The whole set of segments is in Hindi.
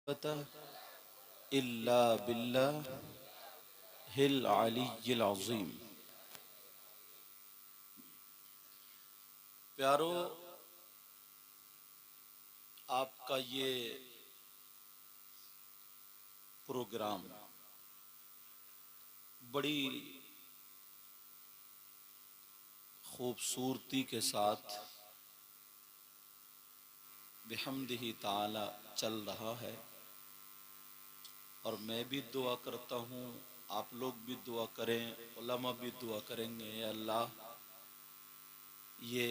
इल्ला बिल्लाहिल अलिय्यिल अज़ीम। प्यारो, आपका ये प्रोग्राम बड़ी खूबसूरती के साथ बिहम्दिही ताला चल रहा है और मैं भी दुआ करता हूँ, आप लोग भी दुआ करें, उलमा भी दुआ करेंगे। या अल्लाह, ये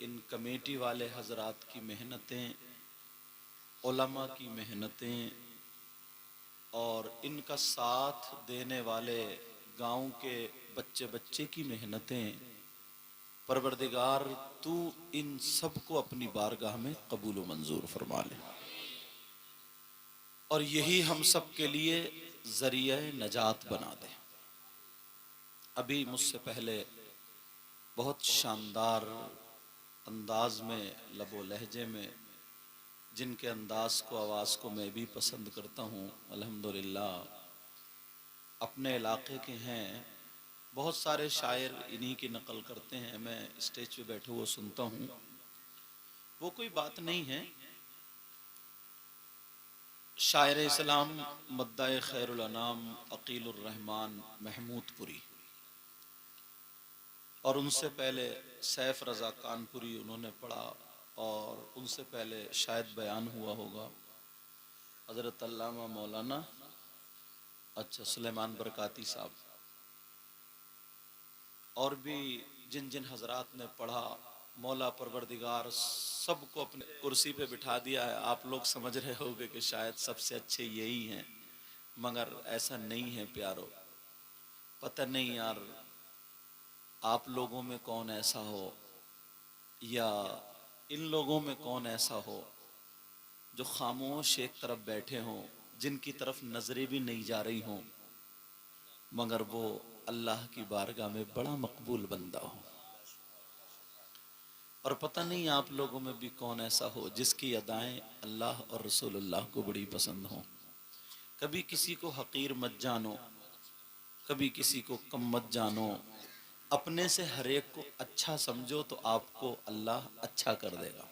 इन कमेटी वाले हजरात की मेहनतें, उलमा की मेहनतें और इनका साथ देने वाले गांव के बच्चे बच्चे की मेहनतें, परवरदिगार तू इन सब को अपनी बारगाह में कबूल व मंजूर फरमा ले और यही हम सब के लिए जरिया नजात बना दे। अभी मुझसे पहले बहुत शानदार अंदाज में, लबो लहजे में, जिनके अंदाज को, आवाज़ को मैं भी पसंद करता हूँ, अल्हम्दुलिल्लाह अपने इलाके के हैं, बहुत सारे शायर इन्हीं की नकल करते हैं। मैं स्टेज पे बैठे हुए सुनता हूँ, वो कोई बात नहीं है। शायर इस्लाम मद्दाए खैरुल अनाम अकीलुर रहमान महमूदपुरी, और उनसे पहले सैफ रज़ा कानपुरी उन्होंने पढ़ा, और उनसे पहले शायद बयान हुआ होगा हज़रत अल्लामा मौलाना सुलेमान बरकाती साहब, और भी जिन जिन हजरात ने पढ़ा। मौला परवरदिगार सबको अपने कुर्सी पे बिठा दिया है। आप लोग समझ रहे होंगे कि शायद सबसे अच्छे यही हैं, मगर ऐसा नहीं है प्यारो। पता नहीं यार, आप लोगों में कौन ऐसा हो या इन लोगों में कौन ऐसा हो जो खामोश एक तरफ बैठे हों, जिनकी तरफ नजरें भी नहीं जा रही हों, मगर वो अल्लाह की बारगाह में बड़ा मकबूल बंदा हो। और पता नहीं आप लोगों में भी कौन ऐसा हो जिसकी अदाएं अल्लाह और रसूलुल्लाह को बड़ी पसंद हो। कभी किसी को हकीर मत जानो, कभी किसी को कम मत जानो, अपने से हर एक को अच्छा समझो तो आपको अल्लाह अच्छा कर देगा।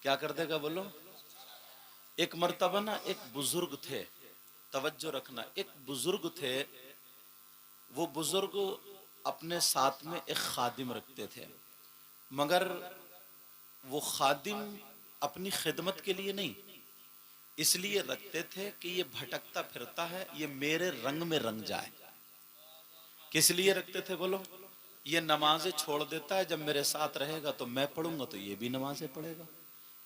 क्या कर देगा बोलो? एक मर्तबा ना एक बुजुर्ग थे, तवज्जो रखना, एक बुजुर्ग थे। वो बुजुर्ग अपने साथ में एक खादिम रखते थे, मगर वो खादिम अपनी खिदमत के लिए नहीं, इसलिए रखते थे कि ये भटकता फिरता है, ये मेरे रंग में रंग जाए। किस लिए रखते थे बोलो? ये नमाजें छोड़ देता है, जब मेरे साथ रहेगा तो मैं पढ़ूंगा तो ये भी नमाजें पढ़ेगा,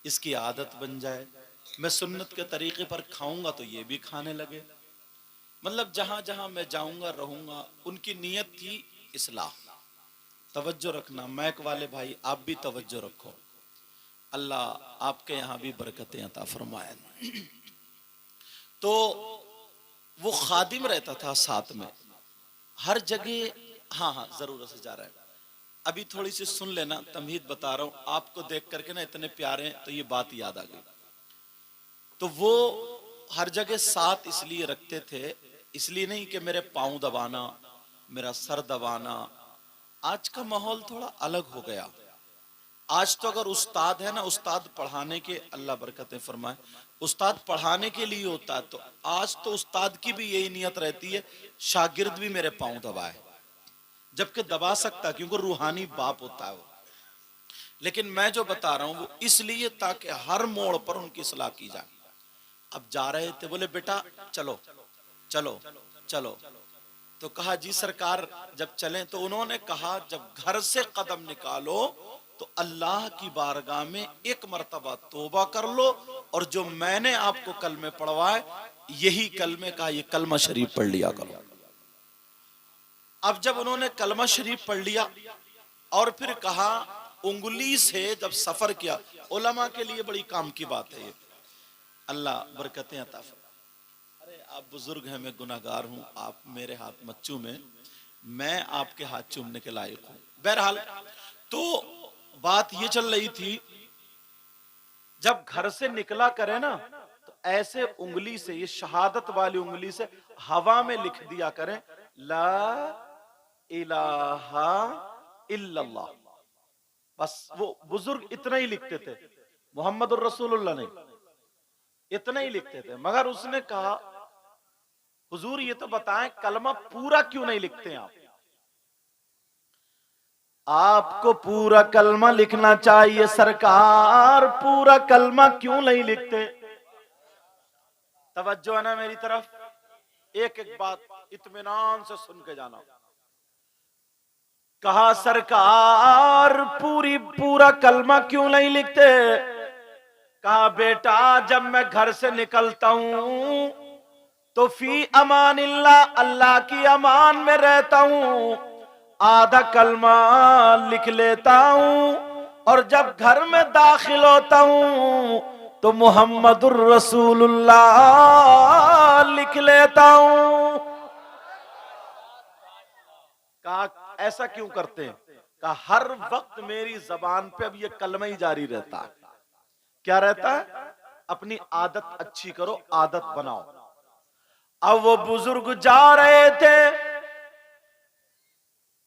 इसकी आदत बन जाए। मैं सुन्नत के तरीके पर खाऊंगा तो ये भी खाने लगे। मतलब जहां जहां मैं जाऊंगा रहूंगा। उनकी नीयत थी इस्लाह। तवज्जो रखना, मैक वाले भाई आप भी तवज्जो रखो, अल्लाह आपके यहाँ भी बरकतें अता फरमाए। तो वो खादिम रहता था साथ में हर जगह। हाँ हाँ, जरूरत से जा रहा है। अभी थोड़ी सी सुन लेना, तमहीद बता रहा हूँ आपको, देख करके ना इतने प्यारे हैं तो ये बात याद आ गई। तो वो हर जगह साथ इसलिए रखते थे, इसलिए नहीं कि मेरे पाँव दबाना, मेरा सर दबाना। आज का माहौल थोड़ा अलग हो गया। आज तो अगर उस्ताद है ना, उस्ताद पढ़ाने के, अल्लाह बरकतें फरमाए, उस्ताद पढ़ाने के लिए होता है। तो आज तो उस्ताद की भी यही नियत रहती है, शागिर्द भी मेरे पाँव दबाए, जबकि दबा सकता क्योंकि रूहानी बाप होता है वो। लेकिन मैं जो बता रहा हूं वो इसलिए ताकि हर मोड़ पर उनकी सलाह की जाए। अब जा रहे थे, बोले बेटा चलो चलो चलो, तो कहा जी सरकार जब चलें, तो उन्होंने कहा जब घर से कदम निकालो तो अल्लाह की बारगाह में एक मर्तबा तौबा कर लो, और जो मैंने आपको कलमे पढ़वाए यही कलमे का, ये कलमा शरीफ पढ़ लिया करो। अब जब उन्होंने कलमा शरीफ पढ़ लिया और फिर कहा, उंगली से जब सफर किया, उलमा के लिए बड़ी काम की बात है ये, अल्लाह बरकतें अता फरमाए। अरे आप बुजुर्ग हैं, मैं गुनाहगार हूं, आप मेरे हाथ मत चूमें, मैं आपके हाथ चूमने के लायक हूं। बहरहाल, तो बात ये चल रही थी, जब घर से निकला करे ना तो ऐसे उंगली से, ये शहादत वाली उंगली से हवा में लिख दिया करें, ला इलाहा इल्लल्लाह। बस वो बुजुर्ग इतना ही लिखते थे, मोहम्मदुर रसूलुल्लाह नहीं, इतना ही लिखते थे। मगर उसने कहा, हुजूर ये तो बताएं कलमा पूरा क्यों नहीं लिखते आप? आपको पूरा कलमा लिखना चाहिए सरकार, पूरा कलमा क्यों नहीं लिखते? तवज्जो है ना मेरी तरफ? एक एक बात इत्मीनान से सुन के जाना। कहा सरकार पूरा कलमा क्यों नहीं लिखते? कहा बेटा जब मैं घर से निकलता हूं तो फी अमानिल्लाह, अल्लाह की अमान में रहता हूं, आधा कलमा लिख लेता हूं, और जब घर में दाखिल होता हूं तो मुहम्मदुर रसूलुल्लाह लिख लेता हूं। कहा ऐसा क्यों करते हैं? कहा हर वक्त मेरी जबान पे अब ये कलमा ही जारी रहता है। क्या रहता है? अपनी आदत अच्छी करो, आदत बनाओ। अब वो बुजुर्ग जा रहे थे,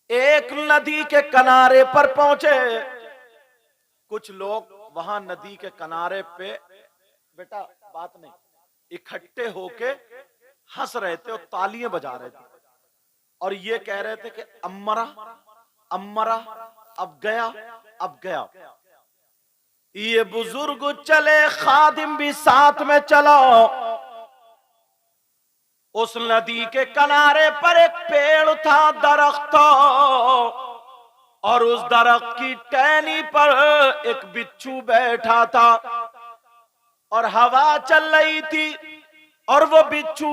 एक नदी के किनारे पर पहुंचे। कुछ लोग वहां नदी के किनारे पे, बेटा बात नहीं, इकट्ठे होके हंस रहे थे और तालियां बजा रहे थे, और ये कह रहे थे कि अम्मरा अम्मरा, अब गया अब गया। ये बुजुर्ग चले, खादिम भी साथ में चला। उस नदी के किनारे पर एक पेड़ था, दरख्त, और उस दरख्त की टहनी पर एक बिच्छू बैठा था, और हवा चल रही थी, और वो बिच्छू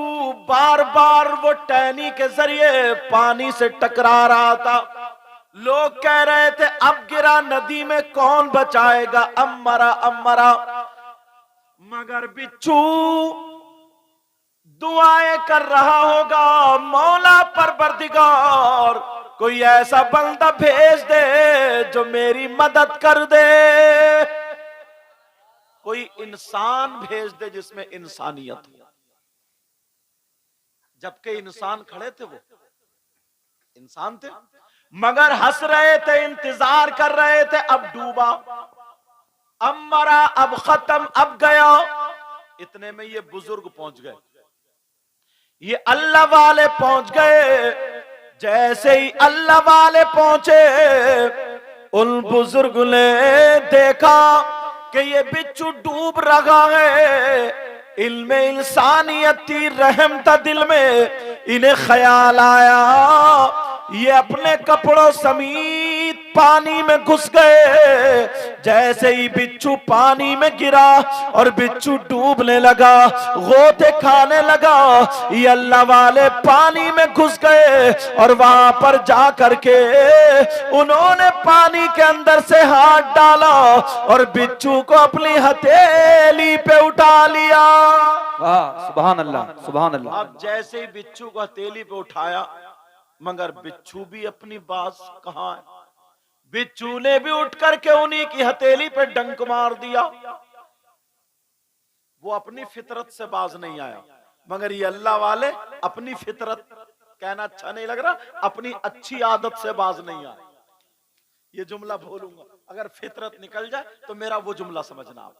बार बार वो टहनी के जरिए पानी से टकरा रहा था। लोग कह रहे थे अब गिरा नदी में, कौन बचाएगा, अम्मरा अम्मरा। मगर बिच्छू दुआएं कर रहा होगा, मौला परवरदिगार कोई ऐसा बंदा भेज दे जो मेरी मदद कर दे, कोई इंसान भेज दे जिसमें इंसानियत हो। जबकि इंसान खड़े थे, वो इंसान थे, मगर हंस रहे थे, इंतजार कर रहे थे। अब डूबा, अब मरा, अब खत्म, अब गया। इतने में ये बुजुर्ग पहुंच गए, ये अल्लाह वाले पहुंच गए। जैसे ही अल्लाह वाले पहुंचे, उन बुजुर्ग ने देखा कि ये बिच्छू डूब रहा है। इल्मे इंसानियत थी, रहम था दिल में। इन्हें ख्याल आया, ये अपने कपड़ों समेत पानी में घुस गए। जैसे ही बिच्छू पानी में गिरा और बिच्छू डूबने लगा, गोते खाने लगा, ये अल्लाह वाले पानी में घुस गए, और वहां पर जा करके उन्होंने पानी के अंदर से हाथ डाला और बिच्छू को अपनी हथेली पे उठा लिया। वाह, सुभान अल्लाह, सुभान अल्लाह। अब जैसे ही बिच्छू को हथेली पे उठाया, मगर बिच्छू भी अपनी बात कहां है, बिच्छू ने भी उठ करके उन्हीं की हथेली पे डंक मार दिया। वो अपनी फितरत से बाज नहीं आया, मगर ये अल्लाह वाले अपनी फितरत, कहना अच्छा नहीं लग रहा, अपनी अच्छी आदत से बाज नहीं आए। ये जुमला बोलूंगा, अगर फितरत निकल जाए तो मेरा वो जुमला समझना आप।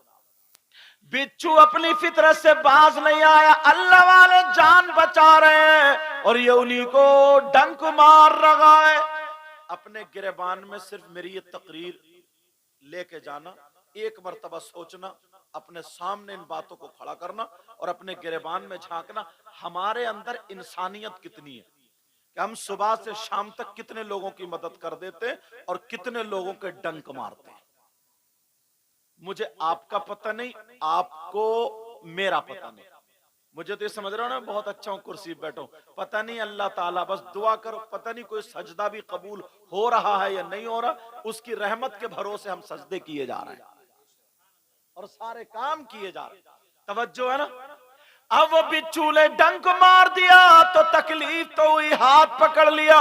बिच्छू अपनी फितरत से बाज नहीं आया, अल्लाह वाले जान बचा रहे हैं और ये उन्हीं को डंक मार रहा है। अपने गिरबान में सिर्फ मेरी ये तकरीर लेके जाना, एक मर्तबा सोचना, अपने सामने इन बातों को खड़ा करना और अपने गिरबान में झांकना, हमारे अंदर इंसानियत कितनी है कि हम सुबह से शाम तक कितने लोगों की मदद कर देते हैं और कितने लोगों के डंक मारते हैं। मुझे आपका पता नहीं, आपको मेरा पता नहीं। मुझे तो ये समझ रहा हूं ना, बहुत अच्छा हूं, कुर्सी पे बैठो, पता नहीं अल्लाह ताला, बस दुआ करो, पता नहीं कोई सजदा भी कबूल हो रहा है या नहीं हो रहा। उसकी रहमत के भरोसे हम सजदे किए जा रहे हैं और सारे काम किए जा रहे हैं। तवज्जो है ना? अब वो बिच्छू ने डंक मार दिया तो तकलीफ तो हुई, हाथ पकड़ लिया,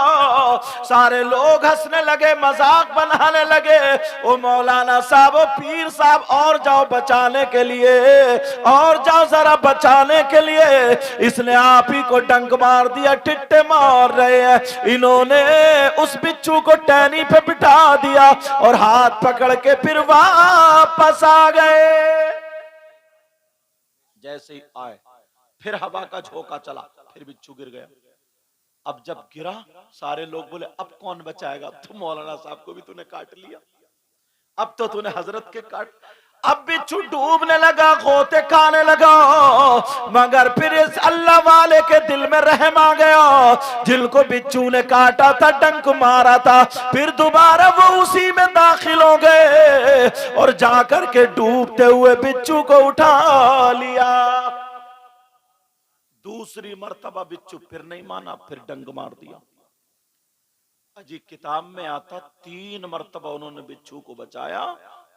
सारे लोग हंसने लगे, मजाक बनाने लगे। ओ मौलाना साहब, ओ पीर साहब, और जाओ बचाने के लिए, और जाओ जरा बचाने के लिए, इसने आप ही को डंक मार दिया, टिट्टे मार रहे हैं। इन्होंने उस बिच्छू को टहनी पे बिठा दिया और हाथ पकड़ के फिर वापस आ गए। जैसे ही आए फिर हवा का झोंका चला, फिर बिच्छू गिर गया। अब जब गिरा सारे लोग बोले अब कौन बचाएगा, तो मौलाना साहब को भी तूने काट लिया, अब तो तूने हजरत के काट। अब बिच्छू डूबने लगा, गोते खाने लगा, मगर फिर इस अल्लाह वाले के दिल में रहम आ गया, जिनको बिच्छू ने काटा था, डंक मारा था, फिर दोबारा वो उसी में दाखिल हो गए और जाकर के डूबते हुए बिच्छू को उठा लिया। दूसरी मर्तबा बिच्छू फिर नहीं माना, फिर डंक मार दिया। अजी किताब में आता 3 मर्तबा उन्होंने बिच्छू को बचाया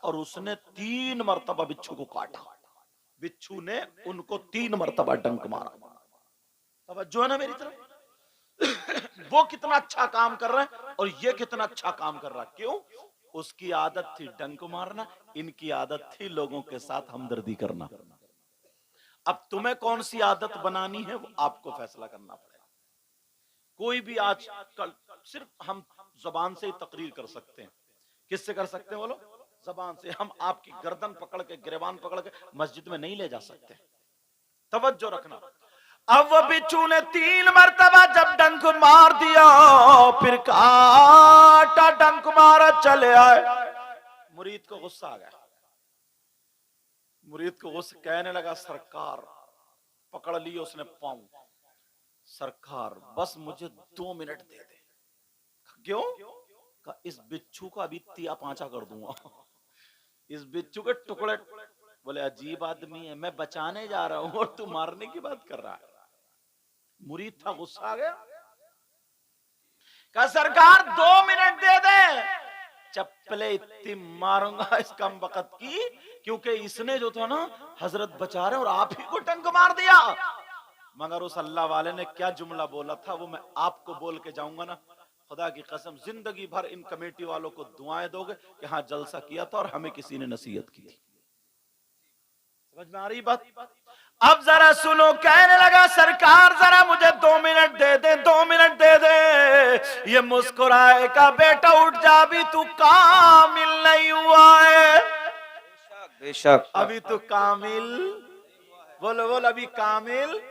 और उसने 3 मर्तबा बिच्छू को काटा। बिच्छू ने उनको 3 मर्तबा डंक मारा। तवज्जो है ना मेरी तरफ? वो कितना अच्छा काम कर रहा है और ये कितना अच्छा काम कर रहा है। क्यों? उसकी आदत थी डंक मारना, इनकी आदत थी लोगों के साथ हमदर्दी करना। अब तुम्हें कौन सी आदत बनानी है वो आपको फैसला करना पड़ेगा। कोई भी आज कल सिर्फ हम जबान से ही तकरीर कर सकते हैं। किससे कर सकते हैं बोलो? जबान से। हम आपकी गर्दन पकड़ के, गिरबान पकड़ के मस्जिद में नहीं ले जा सकते। तवज्जो रखना। अब वो बिच्छू ने 3 मर्तबा जब डंक मार दिया, फिर काटा, डंक मारा, चले आए। मुरीद को गुस्सा आ गया। मुरीद को गुस्सा, कहने लगा सरकार, पकड़ लिया उसने पांव, सरकार बस मुझे 2 मिनट दे दे। क्यों? इस बिच्छू का अभी तिया पांचा कर दूंगा, इस बिच्छू के टुकड़े। बोले अजीब आदमी है, मैं बचाने जा रहा हूं और तू मारने की बात कर रहा है। मुरीद था, गुस्सा आ गया, कहा सरकार 2 मिनट दे दे, चप्पले इतनी मारूंगा इस कम वक्त की, क्योंकि इसने जो था ना हजरत बचा रहे और आप ही को टंक मार दिया। मगर उस अल्लाह वाले ने क्या जुमला बोला था वो मैं आपको बोल के जाऊंगा ना, खुदा की कसम जिंदगी भर इन कमेटी वालों को दुआएं दोगे कि हाँ जलसा किया था और हमें किसी ने नसीहत की थी। समझ में आ रही बात? अब जरा सुनो, कहने लगा सरकार जरा मुझे 2 मिनट दे दे, 2 मिनट दे दे। ये मुस्कुराए का बेटा उठ जा, अभी तू कामिल नहीं हुआ है। बेशक अभी तू कामिल, बोलो बोलो, अभी कामिल,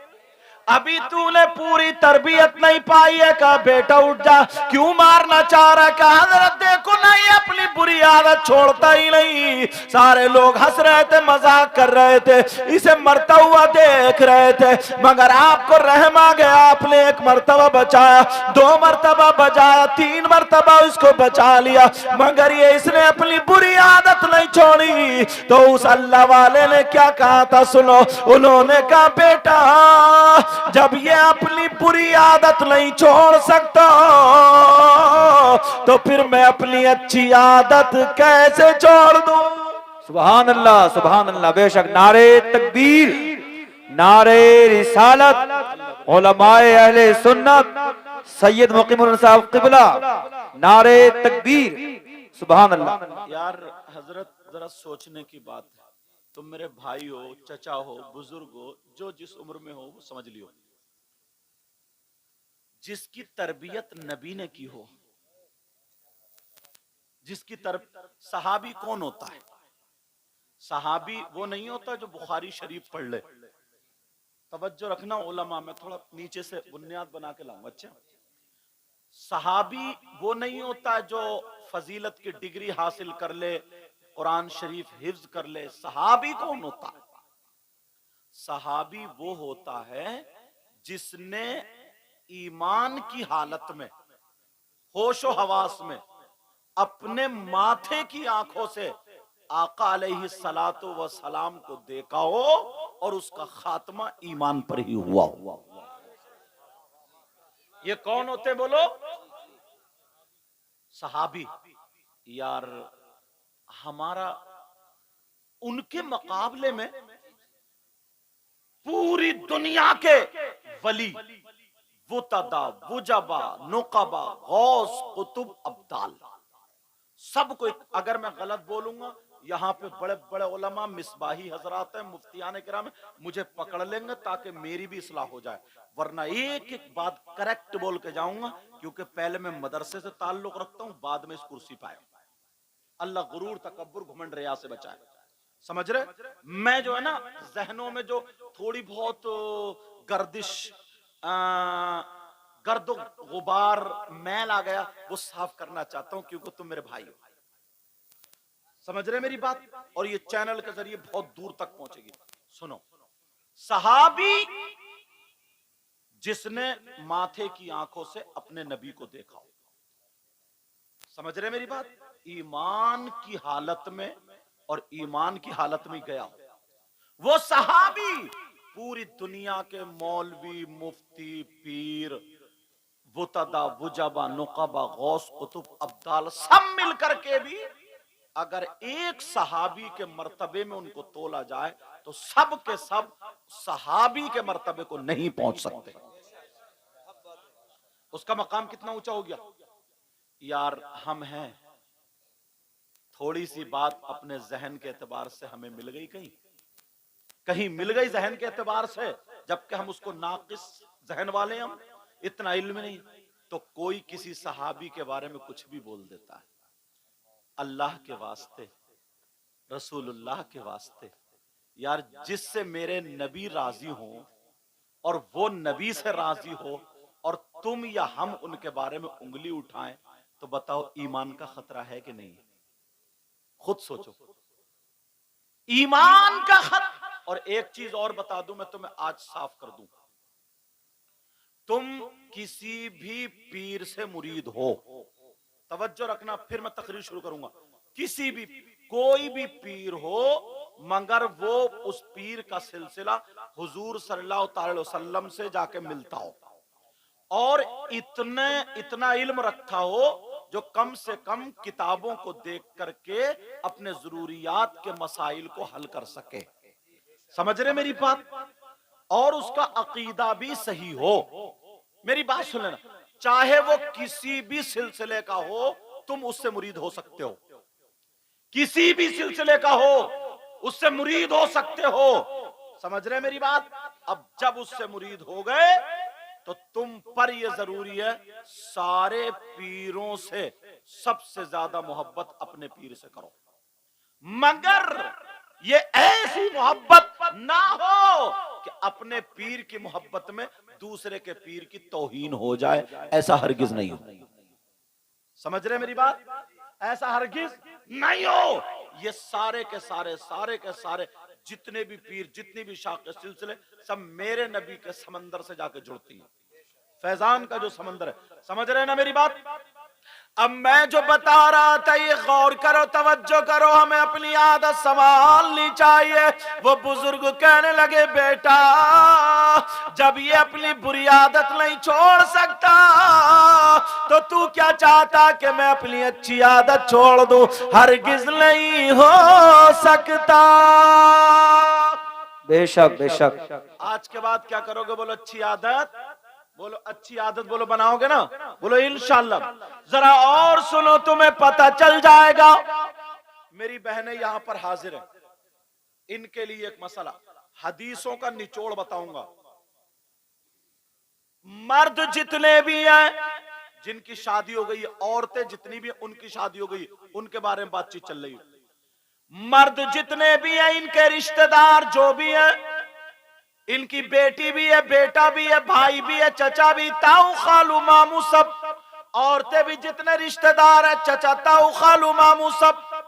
अभी तूने पूरी तरबियत नहीं पाई है। कहा बेटा उठ जा, क्यों मारना चाह रहा है? कहा हजरत देखो ना ये अपनी बुरी आदत छोड़ता ही नहीं। सारे लोग हंस रहे थे, मजाक कर रहे थे, इसे मरता हुआ देख रहे थे, मगर आपको रहम आ गया, आपने 1 मर्तबा बचाया, 2 मर्तबा बचाया, 3 मर्तबा उसको बचा लिया, मगर ये इसने अपनी बुरी आदत नहीं छोड़ी। तो उस अल्लाह वाले ने क्या कहा था सुनो, उन्होंने कहा बेटा जब ये अपनी बुरी आदत नहीं छोड़ सकता तो फिर मैं अपनी अच्छी आदत कैसे छोड़ दूं? सुभान अल्लाह, सुभान अल्लाह। बेशक नारे तकबीर, नारे रिसालत, उलमाए अहले सुन्नत, सैयद मुकीमुल साहब क़िबला, नारे तकबीर, सुभान अल्लाह। यार हजरत जरा सोचने की बात है, तुम मेरे भाई हो, चचा हो, बुजुर्ग हो, जो जिस उम्र में हो वो समझ लियो, जिसकी तरबियत नबी ने की हो, जिसकी सहाबी कौन होता है? सहाबी वो नहीं होता जो बुखारी शरीफ पढ़ ले। तवज्जो रखना उलमा, मैं थोड़ा नीचे से बुनियाद बना के लाऊंगा। अच्छा, सहाबी वो नहीं होता जो फजीलत की डिग्री हासिल कर ले, कुरान शरीफ हिफ्ज कर ले। सहाबी कौन होता है? सहाबी वो होता है जिसने ईमान की हालत में, होशो हवास में, अपने माथे की आंखों से आका अलैहिस्सलातु व सलाम को देखा हो और उसका खात्मा ईमान पर ही हुआ हो। ये कौन होते बोलो? सहाबी। यार हमारा उनके मुकाबले में पूरी दुनिया के वली, वुतदा, वुजबा, नुकबा, गौस, कुतुब, अब्दाल, सबको, अगर मैं गलत बोलूंगा यहाँ पे बड़े बड़े उलमा, मिसबाही हजरात हैं, मुफ्तियान किराम हैं, मुझे पकड़ लेंगे ताकि मेरी भी इस्लाह हो जाए, वरना एक एक बात करेक्ट बोल के जाऊंगा, क्योंकि पहले मैं मदरसे से ताल्लुक रखता हूं, बाद में इस कुर्सी पाए। अल्लाह गुरूर, तकब्बुर, घमंड, रिया से बचाए। समझ रहे? मैं जो है ना, जहनों में जो थोड़ी बहुत गर्दिश, गर्दो गुबार, मैल आ गया, वो साफ करना चाहता हूं, क्योंकि तुम मेरे भाई हो। समझ रहे मेरी बात? और ये चैनल के जरिए बहुत दूर तक पहुंचेगी। सुनो, सहाबी जिसने माथे की आंखों से अपने नबी को देखा हो, समझ रहे मेरी बात? ईमान की हालत में और ईमान की हालत में गया हो, वो सहाबी पूरी दुनिया के मौलवी, मुफ्ती, पीर, वुतदा, वुजबा, नुकबा, गौस, कुतुब, अब्दाल, सब मिलकर के भी अगर एक सहाबी के मर्तबे में उनको तोला जाए तो सब के सब सहाबी के मर्तबे को नहीं पहुंच सकते। उसका मकाम कितना ऊंचा हो गया यार। हम हैं, थोड़ी सी बात अपने जहन के एतबार से हमें मिल गई, कहीं कहीं मिल गई जहन के एतबार से, जबकि हम उसको नाकिस जहन वाले, हम इतना इल्म नहीं, तो कोई किसी सहाबी के बारे में कुछ भी बोल देता है। अल्लाह के वास्ते, रसूलुल्लाह के वास्ते यार, जिससे मेरे नबी राजी हो और वो नबी से राजी हो, और तुम या हम उनके बारे में उंगली उठाएं, तो बताओ ईमान का खतरा है कि नहीं? खुद सोचो, ईमान का खतरा। और एक चीज और बता दूं, मैं तुम्हें आज साफ कर दूं, तुम किसी भी पीर से मुरीद हो, तवज्जो रखना, फिर मैं तकरीर शुरू करूंगा, किसी भी, कोई भी पीर हो, मगर वो उस पीर का सिलसिला हुजूर सल्लल्लाहु अलैहि वसल्लम से जाके मिलता हो, और इतना इल्म रखता हो जो कम से कम किताबों को देख करके अपने जरूरियात के मसाइल को हल कर सके। समझ रहे मेरी बात? और उसका अकीदा भी सही हो। मेरी बात सुन लेना, चाहे वो किसी भी सिलसिले का हो, तुम उससे मुरीद हो सकते हो, किसी भी सिलसिले का हो उससे मुरीद हो सकते हो। समझ रहे मेरी बात? अब जब उससे मुरीद हो गए तो तुम पर यह जरूरी है, सारे पीरों से सबसे ज्यादा मोहब्बत अपने पीर से करो, मगर ये ऐसी मोहब्बत ना हो कि अपने पीर की मोहब्बत में दूसरे के पीर की तौहीन हो जाए, ऐसा हरगिज नहीं हो। समझ रहे मेरी बात? ऐसा हरगिज नहीं हो। ये सारे के सारे जितने भी पीर, जितनी भी शाख सिलसिले, सब मेरे नबी के समंदर से जाके जुड़ती हैं, फैजान का जो समंदर है। समझ रहे ना मेरी बात? अब मैं जो बता रहा था, ये गौर करो, तवज्जो करो, हमें अपनी आदत संभालनी चाहिए। वो बुजुर्ग कहने लगे, बेटा जब ये अपनी बुरी आदत नहीं छोड़ सकता तो तू क्या चाहता कि मैं अपनी अच्छी आदत छोड़ दूं? हरगिज नहीं हो सकता। बेशक बेशक। आज के बाद क्या करोगे? बोलो अच्छी आदत, बोलो अच्छी आदत, बोलो बनाओगे ना, बोलो इंशाअल्लाह। जरा और सुनो, तुम्हें पता चल जाएगा। मेरी बहनें यहां पर हाजिर हैं, इनके लिए एक मसला, हदीसों का निचोड़ बताऊंगा। मर्द जितने भी हैं जिनकी शादी हो गई, औरतें जितनी भी उनकी शादी हो गई, उनके बारे में बातचीत चल रही है। मर्द जितने भी हैं, इनके रिश्तेदार जो भी हैं, इनकी बेटी भी है, बेटा भी है, भाई भी है, चचा भी, ताऊ खालू मामू सब, औरतें भी जितने रिश्तेदार है, चचा ताऊ खालू मामू सब।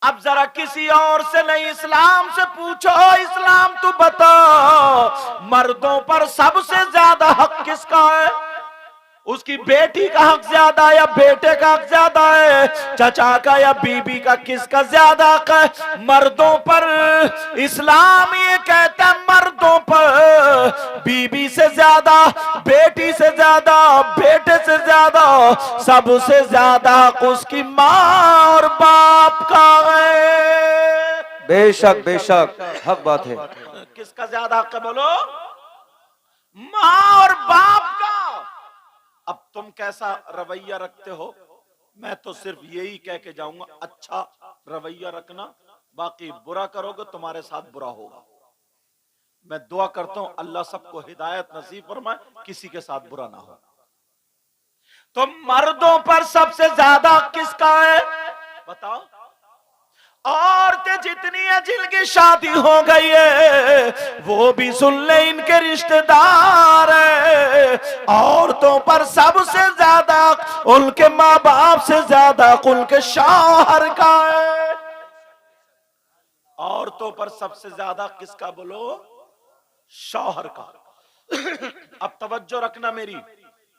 अब जरा किसी और से नहीं, इस्लाम से पूछो, इस्लाम तू बता, मर्दों पर सबसे ज्यादा हक किसका है? उसकी बेटी का हक ज्यादा या बेटे का हक ज्यादा है? चचा का या बीबी का, किसका ज्यादा हक है? मर्दों पर इस्लाम ये कहता है, मर्दों पर बीबी से ज्यादा, बेटी से ज्यादा, बेटे से ज्यादा, सबसे ज्यादा हक उसकी माँ और बाप का है। बेशक बेशक, हक बात है। किसका ज्यादा हक है बोलो? माँ और बाप का। अब तुम कैसा रवैया रखते हो, मैं तो सिर्फ यही कह के जाऊंगा, अच्छा रवैया रखना, बाकी बुरा करोगे तुम्हारे साथ बुरा होगा। मैं दुआ करता हूं अल्लाह सबको हिदायत नसीब फरमाए, किसी के साथ बुरा ना हो। तो मर्दों पर सबसे ज्यादा किसका है बताओ? औरतें जितनी है जिनकी शादी हो गई है वो भी सुन ले इनके रिश्तेदार है। औरतों पर सबसे ज्यादा उनके माँ बाप से ज्यादा उनके शौहर का है। औरतों पर सबसे ज्यादा किसका बोलो? शौहर का। अब तवज्जो रखना मेरी,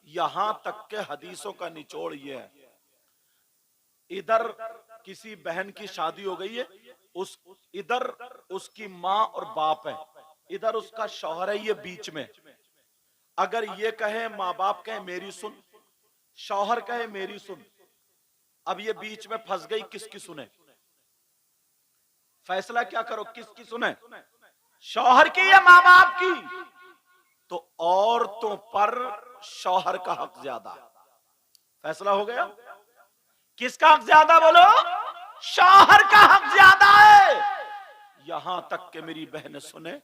यहां तक के हदीसों का निचोड़ ये है, इधर किसी बहन की शादी हो गई है, इधर उसकी माँ और बाप है, इधर उसका शौहर है, ये बीच में। अगर ये कहे माँ बाप कहे मेरी सुन, शौहर कहे मेरी सुन, अब ये बीच में फंस गई, किसकी सुने? फैसला क्या करो, किसकी सुने? शौहर की या माँ बाप की? तो औरतों पर शौहर का हक ज्यादा। फैसला हो गया, किसका हक ज्यादा बोलो? शौहर का हक ज्यादा है। यहां तक के मेरी बहनें सुने,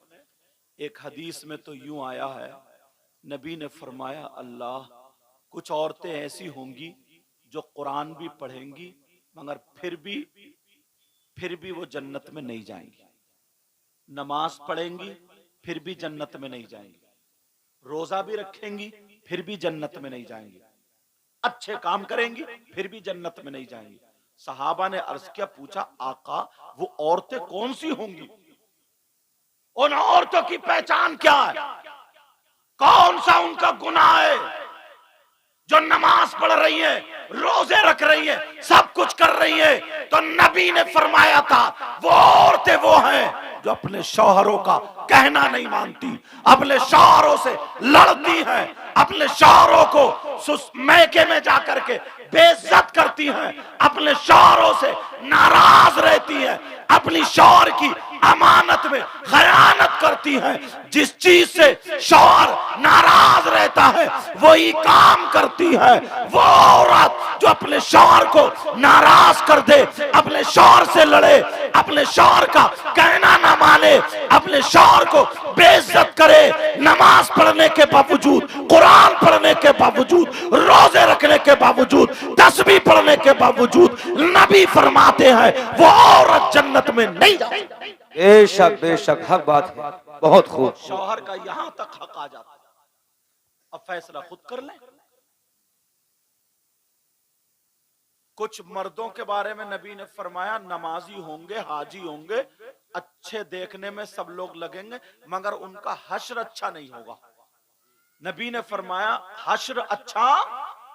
एक हदीस में तो यूं आया है, नबी ने फरमाया अल्लाह, कुछ औरतें ऐसी होंगी जो कुरान भी पढ़ेंगी मगर फिर भी वो जन्नत में नहीं जाएंगी। नमाज पढ़ेंगी फिर भी जन्नत में नहीं जाएंगी, रोजा भी रखेंगी फिर भी जन्नत में नहीं जाएंगी, अच्छे काम करेंगी फिर भी जन्नत में नहीं जाएंगी। सहाबा ने अर्ज किया, पूछा आका वो औरतें कौन सी होंगी? उन औरतों की पहचान क्या है? कौन सा उनका गुनाह है जो नमाज पढ़ रही है, रोजे रख रही है, सब कुछ कर रही है? तो नबी ने फरमाया था वो औरतें वो हैं जो अपने शौहरों का कहना नहीं मानती, अपने शौहरों से लड़ती हैं, अपने शौहरों को मैके में जाकर के बेइज्जत करती हैं, अपने शौहरों से नाराज रहती हैं, अपनी शौहर की अमानत में खयानत करती हैं। जिस चीज से शौहर नाराज रहता है वही काम करती है। वो औरत जो अपने शौहर को नाराज कर दे, अपने शौहर से लड़े, अपने शौहर का कहना ना माने, अपने शौहर को बेइज्जत करे, नमाज पढ़ने के बावजूद, कुरान पढ़ने के बावजूद, रोजे रखने के बावजूद, तस्बीह पढ़ने के बावजूद, नबी फरमाते हैं वो औरत जन्नत में नहीं जाएगी। बेशक बेशक हक बात है, बहुत खूब। शौहर का यहां तक हक आ जाता है। अब फैसला खुद कर लें। कुछ मर्दों के बारे में नबी ने फरमाया नमाजी होंगे, हाजी होंगे, अच्छे देखने में सब लोग लगेंगे मगर उनका हश्र अच्छा नहीं होगा। नबी ने फरमाया हश्र अच्छा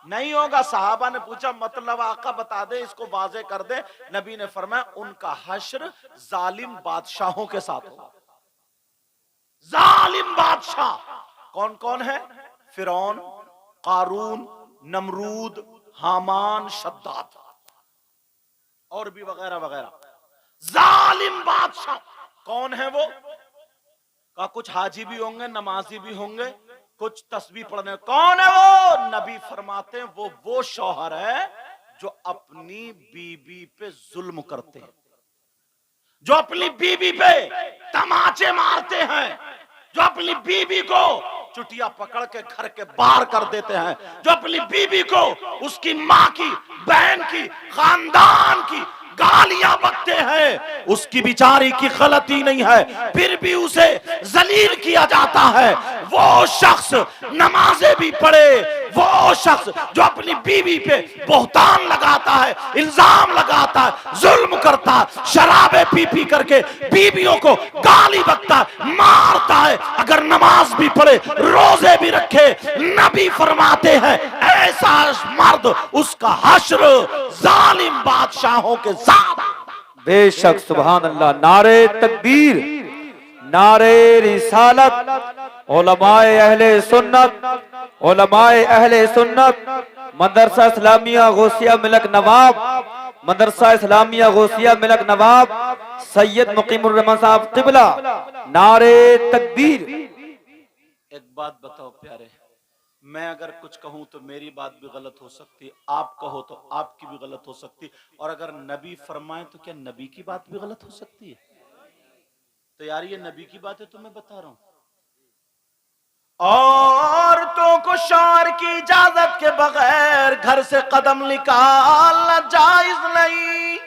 नहीं होगा। सहाबा ने पूछा मतलब आका बता दे, इसको वाज़े कर दे। नबी ने फरमाया उनका हश्र जालिम बादशाहों के साथ होगा। जालिम बादशाह कौन कौन है? फिरौन, कारून, नमरूद, हामान, शद्दाद और भी वगैरह वगैरह। जालिम बादशाह कौन है वो? का कुछ हाजी भी होंगे, नमाजी भी होंगे, कुछ तस्बीह पढ़ने। कौन है वो? नबी फरमाते हैं वो शौहर है जो अपनी बीबी पे जुल्म करते हैं, जो अपनी बीबी पे तमाचे मारते हैं, जो अपनी बीबी को चुटिया पकड़ के घर के बाहर कर देते हैं, जो अपनी बीबी को उसकी माँ की, बहन की, खानदान की गालियां बकते हैं। उसकी बिचारी की गलती नहीं है फिर भी उसे जलील किया जाता है। वो शख्स नमाजें भी पढ़े, वो शख्स जो अपनी बीवी पे बोहतान लगाता है, इल्जाम लगाता है, जुल्म करता है, शराबे पी पी करके बीवियों को गाली बकता है, मारता है, अगर नमाज भी पढ़े, रोजे भी रखे, नबी फरमाते हैं ऐसा मर्द उसका हश्र जालिम बादशाहों के साथ। बेशक सुभान अल्लाह। नारे तकबीर, नारे रिसालत, उलमाए अहले सुन्नत, उलमाए अहले सुन्नत, मदरसा इस्लामिया गौसिया मिलक नवाब, मदरसा इस्लामिया गौसिया मिलक नवाब सैयद मुकीमुर रहमान साहब किबला, नारे तकबीर। एक बात बताओ प्यारे, मैं अगर कुछ कहूं तो मेरी बात भी गलत हो सकती है, आप कहो तो आपकी भी गलत हो सकती है, और अगर नबी फरमाए तो क्या नबी की बात भी गलत हो सकती है? तो यार ये नबी की बात है तो मैं बता रहा हूं। औरतों को शौहर की इजाजत के बगैर घर से कदम निकालना जायज नहीं।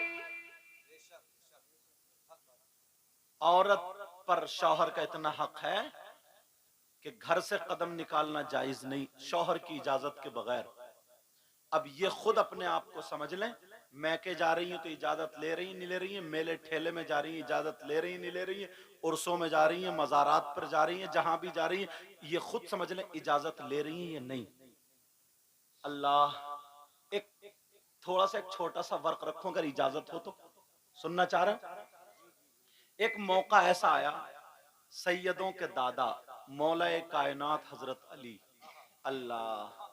औरत पर शौहर का इतना हक है कि घर से कदम निकालना जायज नहीं शौहर की इजाजत के बगैर। अब ये खुद अपने आप को समझ लें, मैके जा रही हैं तो इजाजत ले रही नहीं ले रही हैं, मेले ठेले में जा रही हैं इजाजत ले रही नहीं ले रही हैं, उर्सों में जा रही हैं, मज़ारात पर जा रही हैं, जहां भी जा रही हैं, ये खुद समझ लें इजाजत ले रही हैं या नहीं। अल्लाह एक थोड़ा सा एक छोटा सा वर्क रखो, अगर इजाजत हो तो सुनना चाह रहा। एक मौका ऐसा आया, सैयदों के दादा मौलाए कायनात हजरत अली अल्लाह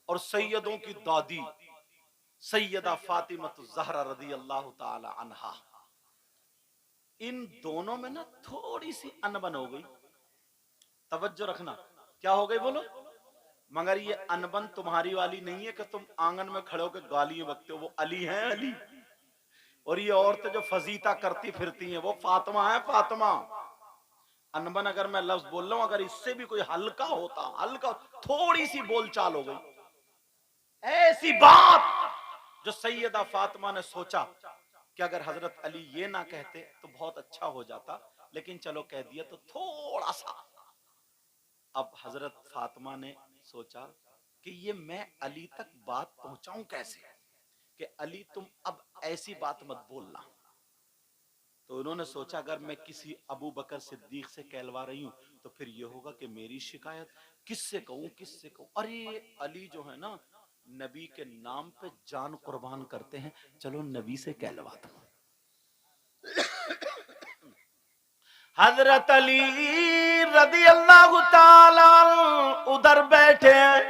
और सैयदों की दादी सैयदा फातिमा ज़हरा रदी अल्लाह ताला अन्हा, इन दोनों में ना थोड़ी सी अनबन हो गई। तवज्जो रखना, क्या हो गई बोलो? मगर ये अनबन तुम्हारी वाली नहीं है कि तुम आंगन में खड़े होकर गालियां बकते हो, वो अली हैं अली, और ये औरतें जो फजीता करती फिरती हैं वो फातिमा है फातिमा। अनबन अगर मैं लफ्ज बोल रहा हूं, अगर इससे भी कोई हल्का होता, हल्का थोड़ी सी बोलचाल हो गई, ऐसी बात जो सैयदा फातिमा ने सोचा कि अगर हजरत अली ये ना कहते तो बहुत अच्छा हो जाता, लेकिन चलो कह दिया तो थोड़ा सा। अब हजरत फातिमा ने सोचा कि ये मैं अली तक बात पहुंचाऊं कैसे, कि अली तुम अब ऐसी बात मत बोलना। तो उन्होंने सोचा अगर मैं किसी अबू बकर सिद्दीक से कहलवा रही हूं तो फिर ये होगा कि मेरी शिकायत किससे कहूं किससे कहूं। अरे अली जो है ना नबी के नाम पे जान कुर्बान करते हैं, चलो नबी से कहलवा दो। हजरत अली रदी अल्लाह ताला उधर बैठे हैं,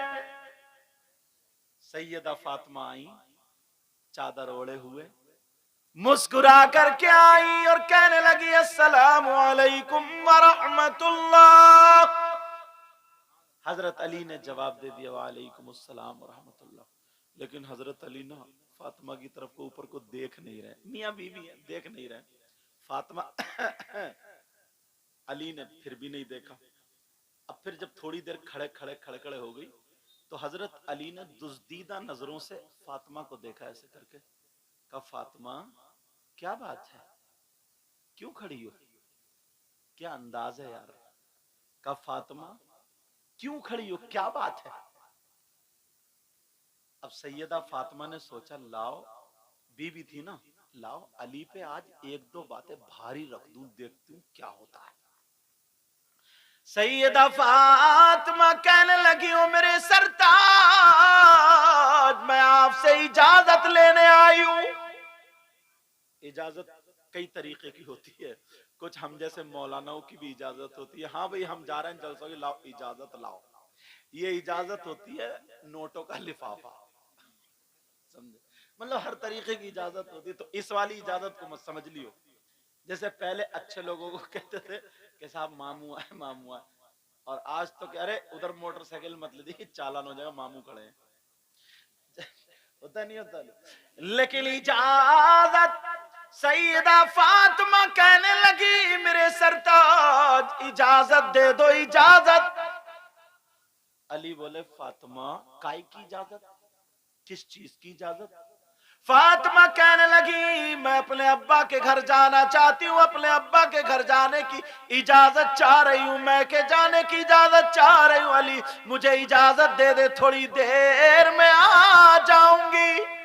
सैयदा फातिमा आई चादर ओढ़े हुए, मुस्कुरा करके आई और कहने लगी अस्सलामु अलैकुम व रहमतुल्लाह। हजरत अली ने जवाब दे दिया वालेकुम अस्सलाम व रहमतुल्लाह। लेकिन हजरत अली ना फातिमा की तरफ को ऊपर को देख नहीं रहे, मियां बीवी है देख नहीं रहे। फातिमा अली ने फिर भी नहीं देखा। अब फिर जब थोड़ी देर खड़े खड़े खड़े खड़े हो गई तो हजरत अली ने दुज़दीदा नजरों से फातिमा को देखा ऐसे करके, कहा फातिमा क्या बात है, क्यों खड़ी हो, क्या अंदाज है यार। कहा फातिमा क्यों खड़ी हो, क्या बात है। अब सैयदा फातिमा ने सोचा लाओ, बीवी थी ना, लाओ अली पे आज एक दो बातें भारी रख दूं, देखती हूं क्या होता है। सैयदा फातिमा कहने लगी हो मेरे सरताज, मैं आपसे इजाजत लेने आई हूं। इजाजत कई तरीके की होती है, कुछ हम जैसे मौलानाओं की भी इजाजत होती है, हाँ भाई हम जा रहे हैं जलसों की, लाओ इजाजत लाओ। ये इजाजत होती है नोटों का लिफाफा, समझे, मतलब हर तरीके की इजाजत होती है। तो इस वाली इजाजत को मत समझ लियो। जैसे पहले अच्छे लोगों को कहते थे कि साहब मामू आए मामू आए, और आज तो कह रहे उधर मोटरसाइकिल मत ले दी चालान हो जाएगा मामू खड़े हैं। होता नहीं होता, लेकिन इजाजत सैयदा फातिमा कहने लगी मेरे सरताज इजाजत दे दो इजाजत। अली बोले फातिमा काय की इजाजत, किस चीज की इजाजत। फातिमा कहने लगी मैं अपने अब्बा के घर जाना चाहती हूँ, अपने अब्बा के घर जाने की इजाजत चाह रही हूँ, मैं के जाने की इजाजत चाह रही हूँ। अली मुझे इजाजत दे दे, थोड़ी देर में आ जाऊंगी।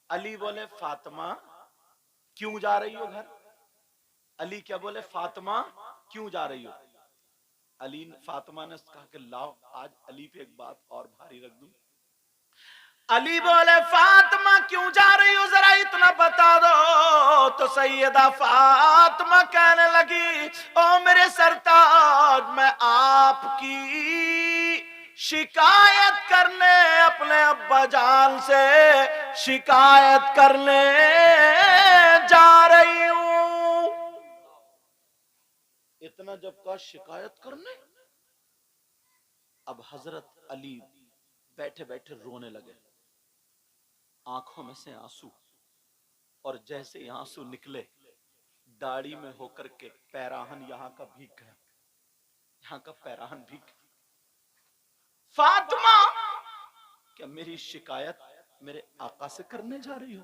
अली बोले फातिमा क्यों जा रही हो घर। अली क्या बोले फातिमा क्यों जा रही हो। अली फातिमा ने कहा कि लाओ आज अली पे एक बात और भारी रख दूं। अली बोले फातिमा क्यों जा रही हो जरा इतना बता दो। तो सैयदा फातिमा कहने लगी ओ मेरे सरताज मैं आपकी शिकायत करने अपने अब्बा जान से शिकायत करने जा रही हूं। इतना जब कहा शिकायत करने, अब हजरत अली बैठे बैठे रोने लगे, आंखों में से आंसू, और जैसे ही आंसू निकले दाढ़ी में होकर के पैराहन यहां का भीग गया, यहां का पैराहन भीग गया। फातिमा, क्या मेरी शिकायत मेरे आका से करने जा रही हो?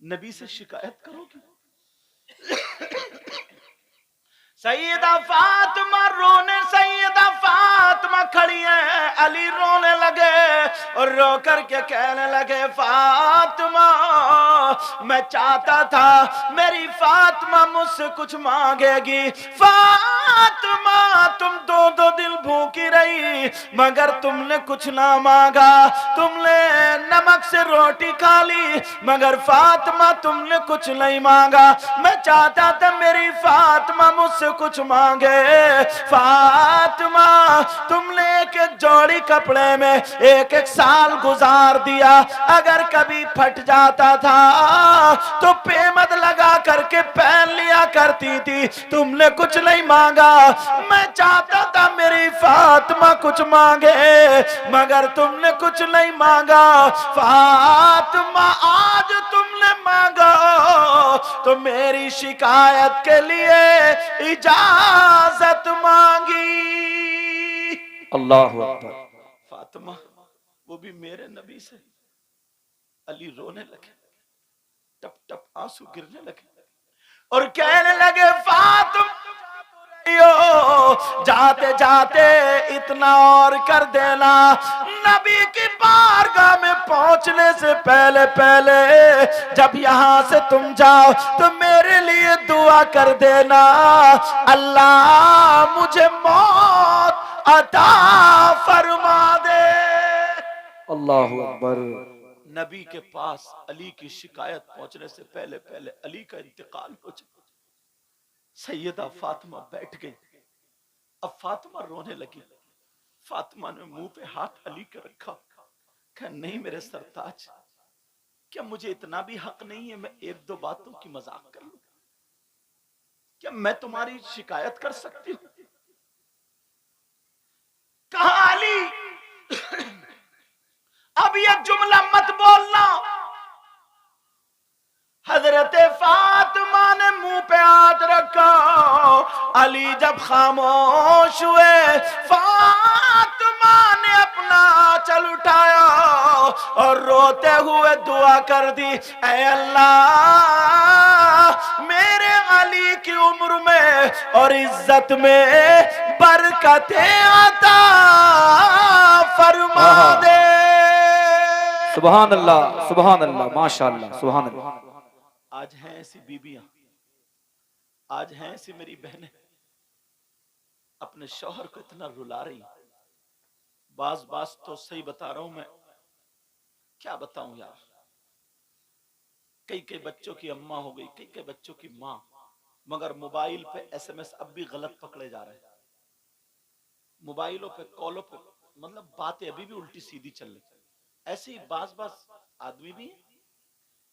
नबी से शिकायत करोगी? सैयदा फातिमा रोने, सैयदा फातिमा खड़ी है, अली रोने लगे और रो करके कहने लगे, फातिमा मैं चाहता था मेरी फातिमा मुझसे कुछ मांगेगी। फातिमा तुम दो दिन भूखी रही मगर तुमने कुछ ना मांगा, तुमने नमक से रोटी खा ली मगर फातिमा तुमने कुछ नहीं मांगा। मैं चाहता था मेरी फातिमा मुझसे कुछ मांगे। फातिमा तुमने एक एक जोड़ी कपड़े में एक एक साल गुजार दिया, अगर कभी फट जाता था तो पेमद लगा करके पहन लिया करती थी, तुमने कुछ नहीं मांगा। मैं चाहता था मेरी फातिमा कुछ मांगे मगर तुमने कुछ नहीं मांगा। फातिमा आज तुमने मांगा तो मेरी शिकायत के लिए इजाजत मांगी। अल्लाहु अकबर। फातिमा वो भी मेरे नबी से। अली रोने लगे, टप टप आंसू गिरने लगे और कहने लगे, फातिमा जाते जाते इतना और कर देना, नबी की बारगाह में पहुंचने से पहले पहले जब यहां से तुम जाओ तो मेरे लिए दुआ कर देना, अल्लाह मुझे मौत अता फरमा दे। अल्लाहु अकबर। नबी के पास अली की शिकायत पहुंचने से पहले पहले अली का इंतकाल हो जाए। सैयदा फातिमा बैठ गई। अब फातिमा रोने लगी। फातिमा ने मुंह पे हाथ अली के रखा, कहा नहीं मेरे सरताज, क्या मुझे इतना भी हक नहीं है मैं एक दो बातों की मजाक कर लूं? क्या मैं तुम्हारी शिकायत कर सकती हूं? कहा अली अब ये जुमला मत बोलना। हजरत फातिमा ने मुंह पे हाथ रखा। अली जब खामोश हुए, फातिमा ने अपना चल उठाया और रोते हुए दुआ कर दी, ऐ अल्लाह मेरे अली की उम्र में और इज्जत में बरकतें अता फरमा दे। सुभान अल्लाह, सुभान अल्लाह, माशाअल्लाह, सुभान अल्लाह। आज हैं ऐसी बीबियां, आज हैं ऐसी मेरी बहनें अपने शौहर को इतना रुला रही। बाज बाज तो सही बता रहा हूं मैं, क्या बताऊं यार। कई कई बच्चों की अम्मा हो गई, कई कई बच्चों की मां, मगर मोबाइल पे एसएमएस अब भी गलत पकड़े जा रहे हैं। मोबाइलों पे कॉलों पे मतलब बातें अभी भी उल्टी सीधी चल रही। ऐसे ही बाज बाज आदमी भी है।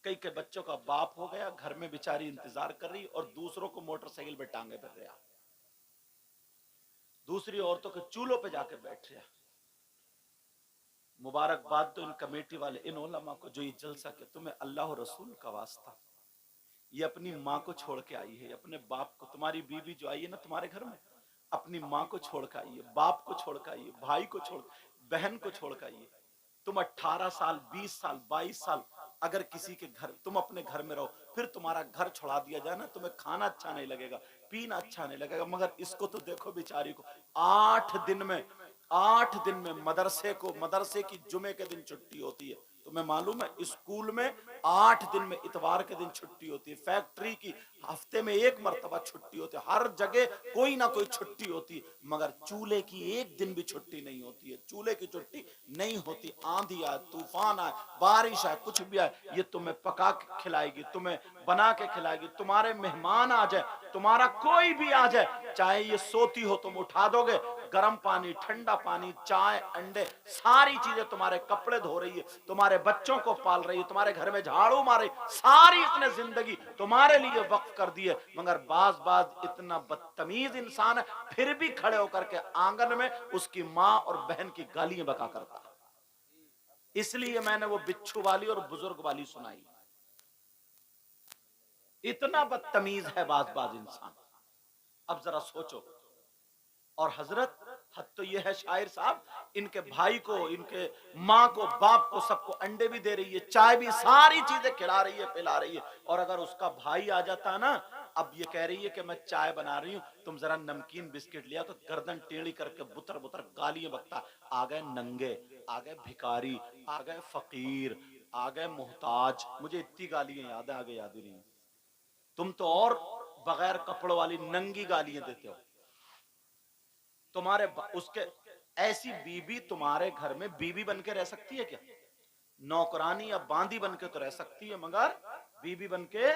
कई कई बच्चों का बाप हो गया, घर में बेचारी इंतजार कर रही और दूसरों को मोटरसाइकिल पे टांगे फिर रहा, दूसरी औरतों के चूल्हों पे जाकर बैठ रहा। मुबारकबाद तो इन कमेटी वाले, इन उलमा को जो ये जलसा के, तुम्हें अल्लाह और रसूल का वास्ता, ये अपनी माँ को छोड़ के आई है, अपने बाप को। तुम्हारी बीवी जो आई है ना तुम्हारे घर में, अपनी माँ को छोड़ के आई है, बाप को छोड़ के आई है, भाई को छोड़, बहन को छोड़ के आई है। तुम 18 साल 20 साल 22 साल अगर किसी के घर, तुम अपने घर में रहो, फिर तुम्हारा घर छोड़ा दिया जाए ना, तुम्हें खाना अच्छा नहीं लगेगा, पीना अच्छा नहीं लगेगा। मगर इसको तो देखो बेचारी को, 8 दिन में मदरसे की जुमे के दिन छुट्टी होती है। तुम्हें मालूम है स्कूल में 8 दिन में इतवार के दिन छुट्टी होती है, फैक्ट्री की हफ्ते में 1 मरतबा छुट्टी होती है, हर जगह कोई ना कोई छुट्टी होती है। मगर चूल्हे की 1 दिन भी छुट्टी नहीं होती है, चूल्हे की छुट्टी नहीं होती। आंधी आए, तूफान आए, बारिश आए, कुछ भी आए, ये तुम्हें पका के खिलाएगी, तुम्हें बना के खिलाएगी। तुम्हारे मेहमान आ जाए, तुम्हारा कोई भी आ जाए, चाहे ये सोती हो तुम उठा दोगे, गर्म पानी, ठंडा पानी, चाय, अंडे, सारी चीजें, तुम्हारे कपड़े धो रही है, तुम्हारे बच्चों को पाल रही है, तुम्हारे घर में झाड़ू मार रही, सारी इसने जिंदगी तुम्हारे लिए वक्फ कर दी है। मगर बाज इतना बदतमीज इंसान है, फिर भी खड़े होकर के आंगन में उसकी माँ और बहन की गालियां बका करता है। इसलिए मैंने वो बिच्छू वाली और बुजुर्ग वाली सुनाई। इतना बदतमीज है बाज इंसान। अब जरा सोचो। और हजरत हद तो यह है शायर साहब, इनके भाई को, इनके माँ को, बाप को, सबको अंडे भी दे रही है, चाय भी, सारी चीजें खिला रही है, पिला रही है। और अगर उसका भाई आ जाता ना, अब ये कह रही है कि मैं चाय बना रही हूं, तुम जरा नमकीन बिस्किट लिया, तो गर्दन टेढ़ी करके बुतर बुतर गालियां बकता। आ गए नंगे, आ गए भिखारी, आ गए फकीर, आ गए मोहताज। मुझे इतनी गालियां याद है, आगे याद ही नहीं। तुम तो और बगैर कपड़ों वाली नंगी गालियां देते हो। तुम्हारे उसके ऐसी बीबी तुम्हारे घर में बीबी बन के रह सकती है क्या? नौकरानी या बांदी बन के तो रह सकती है, मगर बीबी बन के।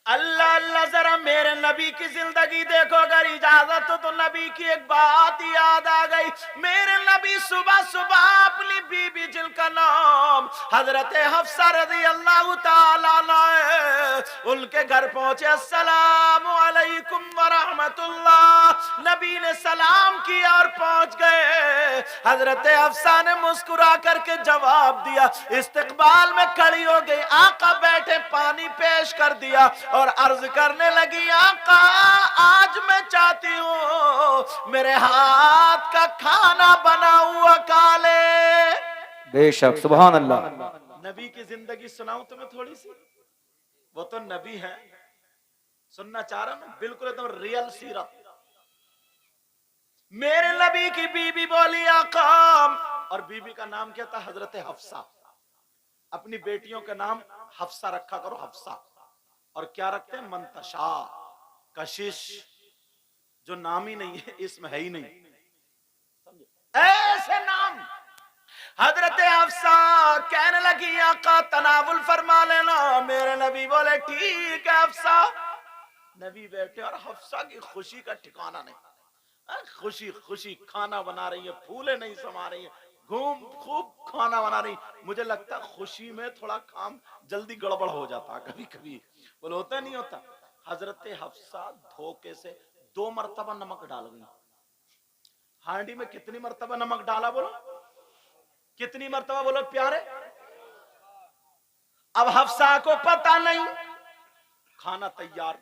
अल्लाह अल्लाह, जरा मेरे नबी की जिंदगी देखो, अगर इजाजत हो तो नबी की एक बात याद आ गई। मेरे नबी सुबह सुबह अपनी बीबी जिनका नाम हजरत हफ्सा रज़ी अल्लाह ताला अन्हा, उनके घर पहुंचे। अस्सलामु अलैकुम व रहमतुल्लाह। नबी ने सलाम किया और पहुंच गए। हजरत हफ्सा ने मुस्कुरा करके जवाब दिया, इस्तकबाल में खड़ी हो गई। आका बैठे, पानी पेश कर दिया और अर्ज करने लगी, आका आज मैं चाहती हूँ मेरे हाथ का खाना बना हुआ खा ले। बेशक, सुभान अल्लाह। नबी की जिंदगी सुनाऊं तुम्हें थोड़ी सी? वो तो नबी है, सुनना चाह रहा ना, बिल्कुल एकदम रियल सीरत। मेरे नबी की बीबी बोली, आका, और बीबी का नाम क्या था? हजरत हफ्सा। अपनी बेटियों का नाम हफ्सा रखा करो, हफ्सा। और क्या रखते हैं? मंतशा, कशिश, जो नाम ही नहीं है, इसमें है ही नहीं, ऐसे नाम। हजरत हफ्सा कहने लगी, आका तनावुल फरमा लेना। मेरे नबी बोले, ठीक है हफ्सा। नबी बैठे और हफ्सा की खुशी का ठिकाना नहीं। खुशी खुशी खाना बना रही है, फूले नहीं समा रही है, घूम खूब खाना बना रही। मुझे लगता खुशी में थोड़ा काम जल्दी गड़बड़ हो जाता कभी कभी, बोले होता नहीं होता। हजरत हफ्सा धोखे से 2 मरतबा नमक डाल गई। हांडी में कितनी मरतबा नमक डाला बोलो? कितनी मरतबा बोलो प्यारे? अब हफ्सा को पता नहीं। खाना तैयार,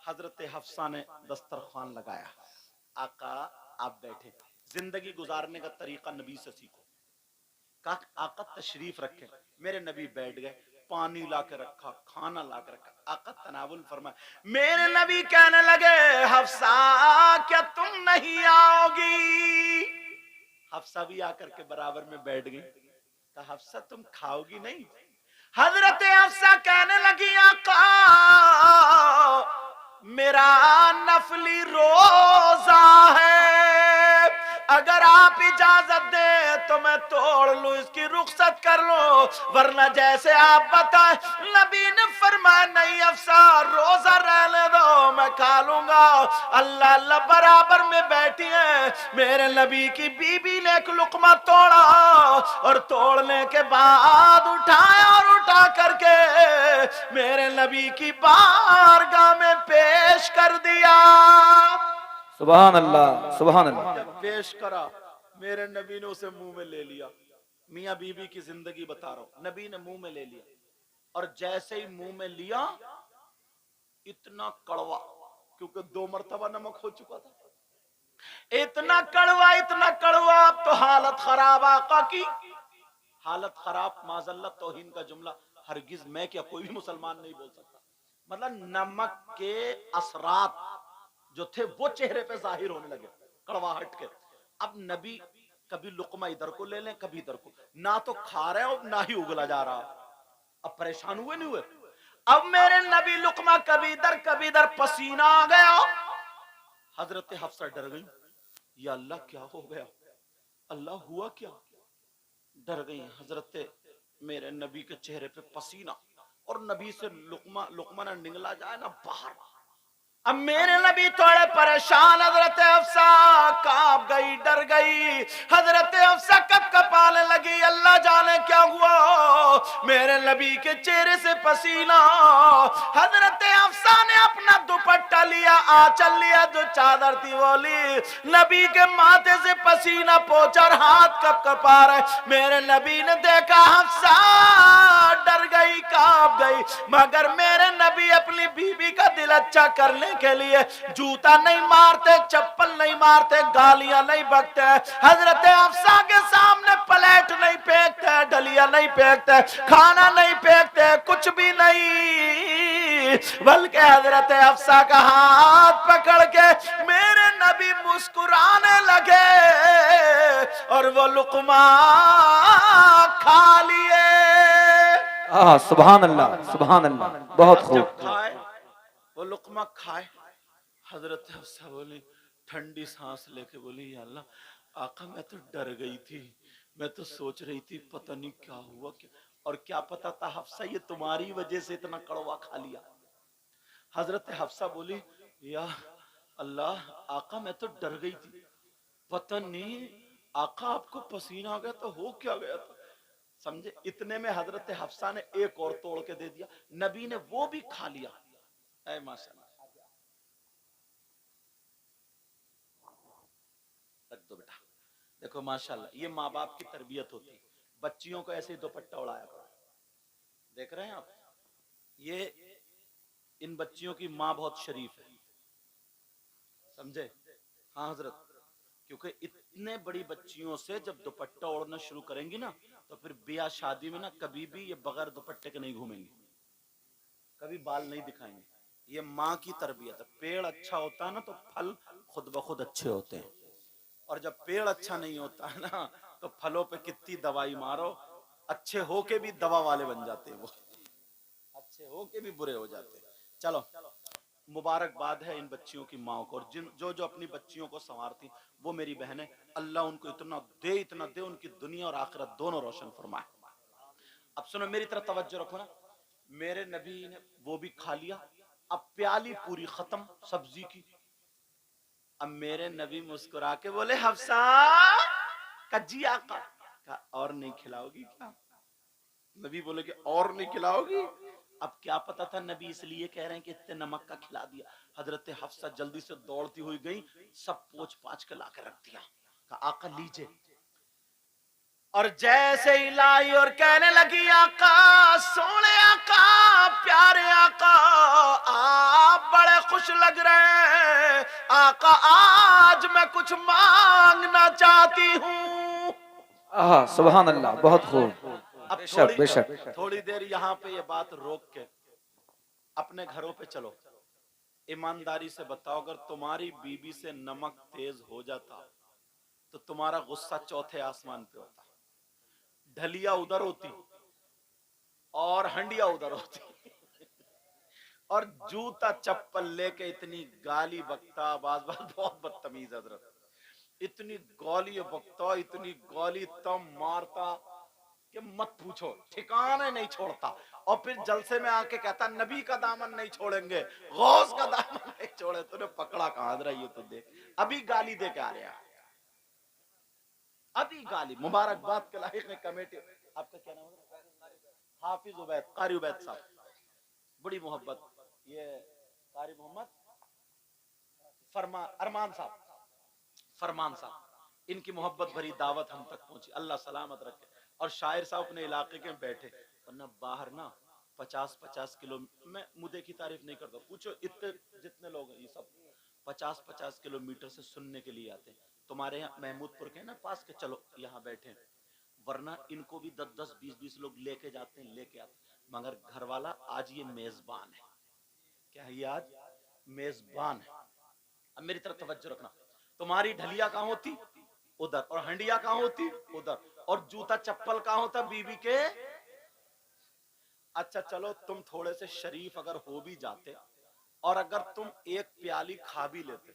हजरत हफ्सा ने दस्तरखान लगाया। आका आप बैठे, जिंदगी गुजारने का तरीका नबी से सीखो। आका तशरीफ रखे। मेरे नबी बैठ गए, पानी ला के रखा, खाना ला के रखा। आका तनावुल फरमाए। मेरे नबी कहने लगे, हफ्सा क्या तुम नहीं आओगी? हफ्सा भी आकर के बराबर में बैठ गई। कहा, हफ्सा तुम खाओगी नहीं? हजरत हफ्सा कहने लगी, आका मेरा नफली रोजा है, अगर आप इजाजत दे तो मैं तोड़ लूं, इसकी रुखसत कर लो, वरना जैसे आप बताएं। नबी ने फरमाया, नहीं हफ्सा रोजा रहने दो, मैं खा लूंगा। अल्लाह अल्लाह बराबर में बैठी है। मेरे नबी की बीबी ने एक लुकमा तोड़ा और तोड़ने के बाद उठाया और उठा करके मेरे नबी की बारगाह में पेश कर दिया। सुभान अल्लाह, सुभान अल्लाह। जब पेश करा, मेरे नबी ने उसे मुंह में ले लिया। मियां बीबी की जिंदगी बता रहा हूं। नबी ने मुंह में ले लिया और जैसे ही मुंह में लिया, इतना कड़वा, क्योंकि 2 मरतबा नमक हो चुका था, इतना कड़वा, इतना कड़वा। अब तो हालत खराब, आका की हालत खराब। माजल्ला तौहीन का जुमला हरगिज मैं क्या कोई भी मुसलमान नहीं बोल सकता। मतलब नमक के असरात जो थे वो चेहरे पे जाहिर होने लगे, कड़वाहट के। अब नबी कभी लुकमा इधर को ले लें, कभी इधर को, ना तो खा रहे हो ना ही उगला जा रहा। अब परेशान हुए नहीं हुए? अब मेरे नबी लुकमा कभी इधर पसीना आ गया। हजरत हफ्सा डर गई, या अल्लाह क्या हो गया, अल्लाह हुआ क्या? डर गई। हजरत मेरे नबी के चेहरे पे पसीना, और नबी से लुकमा ना निगला जाए ना बाहर। अब मेरे नबी थोड़े परेशान, हजरत हफ्सा कांप गई, डर गई। हजरत हफ्सा कब कपाने लगी, अल्लाह जाने क्या हुआ। मेरे नबी के चेहरे से पसीना। हजरत हफ्सा ने अपना दुपट्टा लिया, आंचल लिया, जो चादर थी वो ली, नबी के माथे से पसीना पोंछा, हाथ कब कपा रहे। मेरे नबी ने देखा हफ्सा डर गई, कांप गई, मगर मेरे नबी अपनी बीबी का दिल अच्छा करने के लिए जूता नहीं मारते, चप्पल नहीं मारते, गालियां नहीं बकते, हजरत हफ्सा के सामने प्लेट नहीं फेंकते, डलिया नहीं फेंकते, खाना नहीं फेंकते, कुछ भी नहीं, बल्कि हजरत हफ्सा का हाथ पकड़ के मेरे नबी मुस्कुराने लगे और वो लुकमा खा लिए। सुभान अल्लाह, सुभान अल्लाह, बहुत खूब। खाए वो लुकमा खाए, हजरत हफ्सा बोली, ठंडी सांस लेके बोली, या अल्लाह आका मैं तो डर गई थी, मैं तो सोच रही थी पता नहीं क्या हुआ, क्या और क्या पता था हफ्सा ये तुम्हारी वजह से इतना कड़वा खा लिया। हजरत हफ्सा बोली, या अल्लाह आका मैं तो डर गई थी, पता नहीं आका आपको पसीना आ गया तो हो क्या गया था। समझे, इतने में हजरत हफ्सा ने एक और तोड़ के दे दिया, नबी ने वो भी खा लिया। ऐ माशाल्लाह, रख दो बेटा। देखो माशाल्लाह, ये माँ बाप की तरबियत होती है, बच्चियों को ऐसे ही दुपट्टा उड़ाया करो। देख रहे हैं आप, ये इन बच्चियों की माँ बहुत शरीफ है, समझे। हाँ हजरत, क्योंकि इतने बड़ी बच्चियों से जब दुपट्टा ओढ़ना शुरू करेंगी ना, तो फिर ब्याह शादी में ना कभी भी ये बगैर दुपट्टे के नहीं घूमेंगे, कभी बाल नहीं दिखाएंगे। ये माँ की तरबियत है। पेड़ अच्छा होता है ना तो फल खुद ब खुद अच्छे होते हैं, और जब पेड़ अच्छा नहीं होता है ना तो फलों पे कितनी दवाई मारो, अच्छे होके भी दवा वाले बन जाते हैं, वो अच्छे होके भी बुरे हो जाते हैं। चलो, मुबारकबाद है इन बच्चियों की माओ को, और जिन जो जो अपनी बच्चियों को संवारती वो मेरी बहनें, अल्लाह उनको इतना दे, उनकी दुनिया और आखिरत दोनों रोशन फरमाए। अब सुनो, मेरी तरफ तवज्जो रखो ना। मेरे नबी ने वो भी खा लिया, अब प्याली पूरी खत्म सब्जी की। अब मेरे नबी मुस्कुरा के बोले, हफ्सा कज्जी आका का और नहीं खिलाओगी क्या? नबी बोले कि और नहीं खिलाओगी? अब क्या पता था नबी इसलिए कह रहे हैं कि इतने नमक का खिला दिया। हजरत हफ्सा जल्दी से दौड़ती हुई गई, सब पोंछ पाछ के लाकर रख दिया, कहा आका लीजिए। और जैसे ही लाई और कहने लगी, आका सोने आका, प्यारे आका, आप बड़े खुश लग रहे हैं, आका आज मैं कुछ मांगना चाहती हूँ। सुभान अल्लाह, बहुत खूब। अब बेशक बेशक। थोड़ी देर यहाँ पे ये बात रोक के अपने घरों पे चलो। ईमानदारी से बताओ, अगर तुम्हारी बीबी से नमक तेज हो जाता तो तुम्हारा गुस्सा चौथे आसमान पे होता, ढलिया उधर होती और हंडिया उधर होती और जूता चप्पल लेके इतनी गाली बकता, बाज बाज बहुत बदतमीज हजरत, इतनी गाली बकता, इतनी गाली तम मारता कि मत पूछो, ठिकाने नहीं छोड़ता। और फिर जलसे में आके कहता, नबी का दामन नहीं छोड़ेंगे, गौस का दामन नहीं छोड़े। तूने पकड़ा कहां रही है, तो देख अभी गाली दे के आ रहा, अभी गाली। मुबारकबाद के लायक है कमेटी। आपका क्या नाम है? हाफिज उबैद, कारी उबैद साहब, बड़ी मोहब्बत। ये कारी मोहम्मद अरमान साहब, फरमान साहब, इनकी मोहब्बत भरी दावत हम तक पहुंची, अल्लाह सलामत रखे। और शायर साहब अपने इलाके के बैठे, वरना बाहर ना 50-50 किलो, मैं मुद्दे की तारीफ नहीं करता, पूछो इतने जितने लोग हैं ये सब 50-50 किलोमीटर से सुनने के लिए आते हैं। तुम्हारे यहाँ महमूदपुर के ना पास के, चलो यहाँ बैठे, वरना इनको भी 10-10, 20-20 लोग लेके जाते हैं, लेके आते हैं। मगर घर वाला आज ये मेजबान है, क्या है ये आज मेजबान है। अब मेरी तरफ तवज्जो रखना, तुम्हारी ढलिया कहाँ होती? उधर। और हंडिया कहाँ होती? उधर। और जूता चप्पल कहाँ होता बीबी के? अच्छा चलो, तुम थोड़े से शरीफ अगर हो भी जाते और अगर तुम एक प्याली खा भी लेते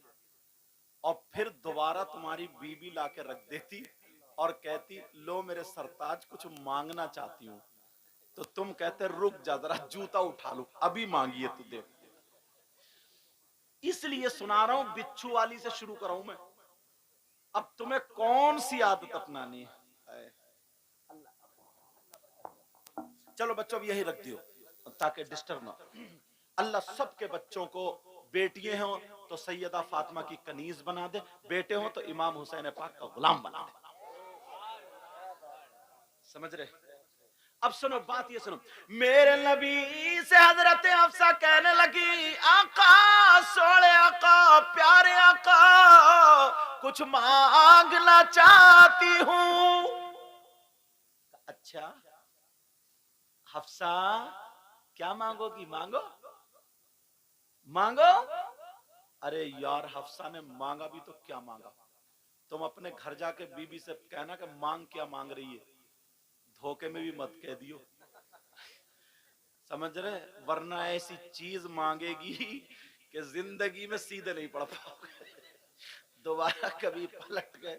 और फिर दोबारा तुम्हारी बीबी लाके रख देती और कहती, लो मेरे सरताज कुछ मांगना चाहती हूं, तो तुम कहते रुक जा जरा जूता उठा लूं, अभी मांगिए तू। देख इसलिए सुना रहा हूं, बिच्छू वाली से शुरू कराऊं मैं। अब तुम्हें कौन सी आदत अपनानी है? चलो बच्चों, अब यही रख दियो ताकि डिस्टर्ब ना। अल्लाह सबके बच्चों को, बेटियां हो तो सैयदा फातिमा की कनीज बना दे, बेटे हो तो इमाम हुसैन पाक का गुलाम बना दे। समझ रहे? अब सुनो बात, ये सुनो। मेरे नबी से हजरत हफ्सा कहने लगी, आका सोले आका, प्यारे आका, कुछ मांगना चाहती हूं। अच्छा हफ्सा, क्या मांगोगी? मांगो मांगो। अरे यार, हफ्सा ने मांगा भी तो क्या मांगा? तुम अपने घर जाके बीबी से कहना कि मांग क्या मांग रही है, धोखे में भी मत कह दियो। समझ रहे? वरना ऐसी चीज मांगेगी कि जिंदगी में सीधे नहीं पड़ पाओगे, दोबारा कभी पलट गए।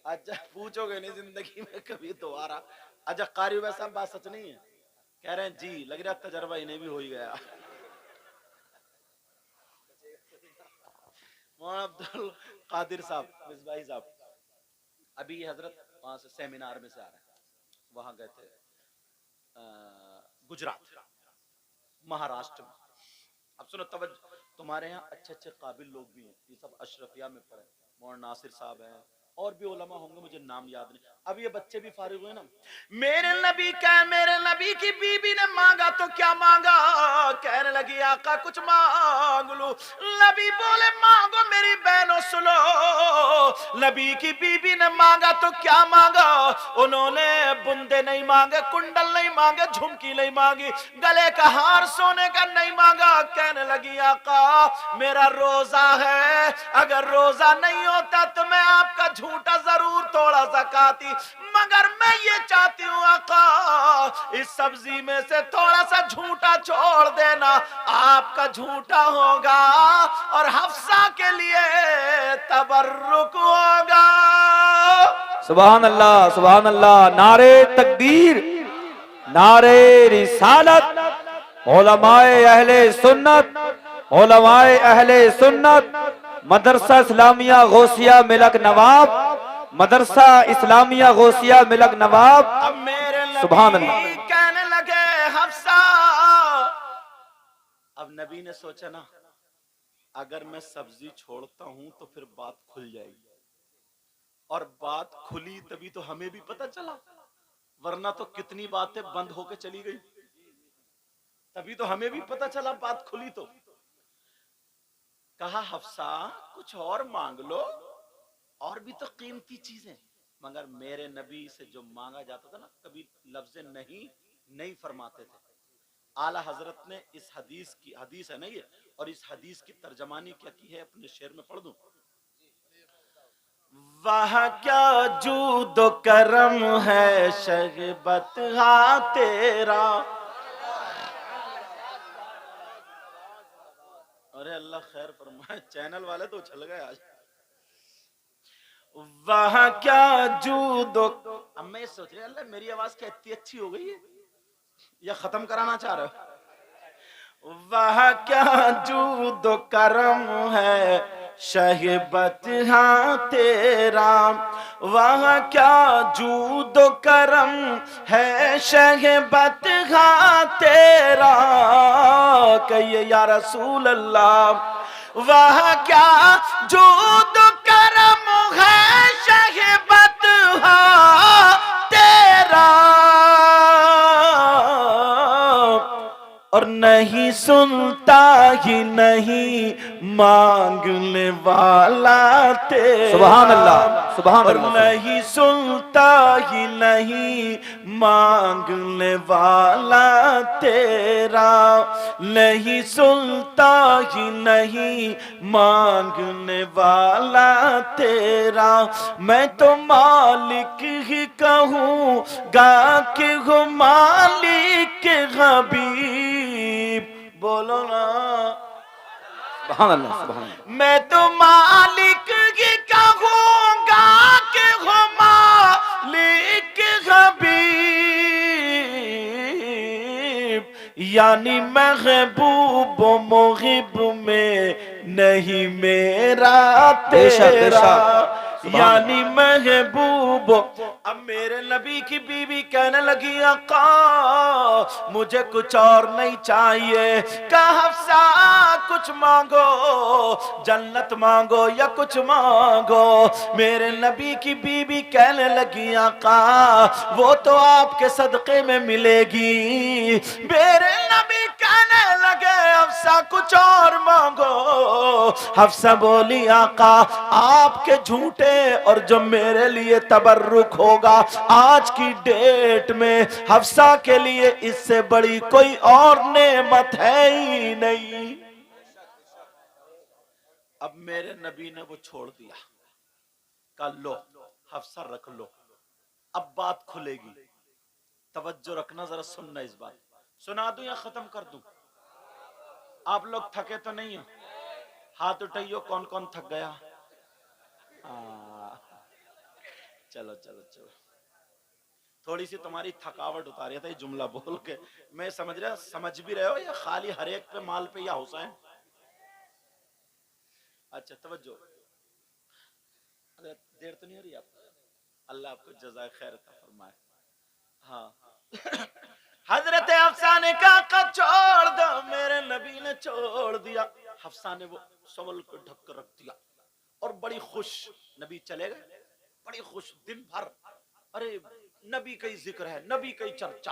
अच्छा पूछोगे नहीं जिंदगी में कभी दोबारा। अच्छा कारी वैसा बात सच नहीं है? कह रहे हैं जी, लग रहा तजर्बा इन्हें भी हो ही गया। मौलाना अब्दुल कादिर साहब, मिसबाही साहब, अभी हजरत वहां से सेमिनार में से आ रहे हैं, वहां गए थे गुजरात, महाराष्ट्र में। अब सुनो तवज्जो, तुम्हारे यहाँ अच्छे अच्छे काबिल लोग भी हैं, ये सब अशरफिया में पढ़े, मौलाना नासिर साहब हैं, और भी उलमा होंगे, मुझे नाम याद नहीं। अब ये बच्चे भी फारिग हुए ना। मेरे नबी मेरे नबी की बीबी ने मांगा तो क्या मांगा? कहने लगी आका कुछ मांग लो। नबी बोले मांगो मेरी बहनों सुनो। नबी की बीबी ने मांगा तो क्या मांगा? उन्होंने बुंदे नहीं मांगे, कुंडल नहीं मांगे, झुमकी नहीं मांगी, गले का हार सोने का नहीं मांगा। कहने लगी आका मेरा रोजा है, अगर रोजा नहीं होता तो मैं आपका झूठा जरूर थोड़ा सा खाती, मगर मैं ये चाहती हूँ आका इस सब्जी में से थोड़ा सा झूठा छोड़ देना, आपका झूठा होगा और हफ्सा के लिए तबर्रुक होगा। सुभान अल्लाह, सुभान अल्लाह। नारे तकबीर, नारे रिसालत, उलमाए अहले सुन्नत, उलमाए अहले सुन्नत, मदरसा इस्लामिया गौसिया मिलक नवाब, मदरसा इस्लामिया गौसिया मिलक नवाब। अब मेरे सुभान नबी अल्लाह। कहने लगे हफ्सा, अब नबी ने सोचा ना, अगर मैं सब्जी छोड़ता हूं तो फिर बात खुल जाएगी, और बात खुली तभी तो हमें भी पता चला, वरना तो कितनी बातें बंद होकर चली गई, तभी तो हमें भी पता चला बात खुली। तो कहा हफ्सा कुछ और मांग लो, और भी तो कीमती चीजें। मगर मेरे नबी से जो मांगा जाता था ना, कभी लफ्ज़ नहीं फरमाते थे। आला हजरत ने इस हदीस है ना ये, और इस हदीस की तर्जमानी क्या की है, अपने शेर में पढ़ दूं। वह क्या जूदो करम है शगबत हा तेरा। अरे अल्लाह खैर फरमाए, चैनल वाले तो उछल गए आज। वह क्या जूदो, अब मैं सोच रही अल्लाह मेरी आवाज क्या इतनी अच्छी हो गई है, या खत्म कराना चाह रहे हो? वह क्या जूदो करम है शहबत हाँ तेरा, वह क्या जूदो करम है शहबत हाँ तेरा। कहिए या रसूल अल्लाह, वह क्या जूदो करम है शहबत हाँ तेरा, और नहीं सुनता ही नहीं मांगने वाला तेरा। सुभान अल्लाह, सुभान और अल्लाह। नहीं सुनता ही नहीं मांगने वाला तेरा, नहीं सुनता ही नहीं मांगने वाला तेरा। मैं तो मालिक ही कहूँगा कि हो मालिक हबीब। बोलो ना सुभान अल्लाह, सुभान अल्लाह। मैं तो मालिक की कहूँगा कि हो मालिक हबीब, यानी महबूब मुहिब में नहीं मेरा बेशक, तेरा बेशक। यानी महबूब। अब मेरे नबी की बीवी कहने लगी आका मुझे कुछ और नहीं चाहिए। कहा हफ्सा कुछ मांगो, जन्नत मांगो या कुछ मांगो। मेरे नबी की बीवी कहने लगी आका वो तो आपके सदके में मिलेगी। मेरे नबी कहने लगे हफ्सा कुछ और मांगो। हफ्सा बोली आका आपके झूठे और जो मेरे लिए तबर्रुक होगा आज की डेट में हफ्सा के लिए इससे बड़ी कोई और नेमत है ही नहीं। अब मेरे नबी ने वो छोड़ दिया, कहा लो हफ्सा रख लो, अब बात खुलेगी। तवज्जो रखना, जरा सुनना इस बात। सुना दूं या खत्म कर दूं? आप लोग थके तो नहीं हो? हाथ उठाइयो कौन कौन थक गया। चलो चलो चलो, थोड़ी सी तुम्हारी थकावट उतार रहा था ये जुमला बोल के। मैं समझ रहा, समझ भी रहे हो या खाली हर एक पे माल पे या हुसैन। अच्छा तवज्जो, अगर देर तो नहीं हो रही आपको? अल्लाह आपको जज़ाए खैर अता फरमाए। हाँ हजरत हफ्सा ने कहा छोड़ दो, मेरे नबी ने छोड़ दिया। हफ्सा ने वो सवल को ढक कर रख दिया और बड़ी खुश नबी चले गए, बड़ी खुश दिन भर। अरे नबी का ही जिक्र है, नबी का ही चर्चा।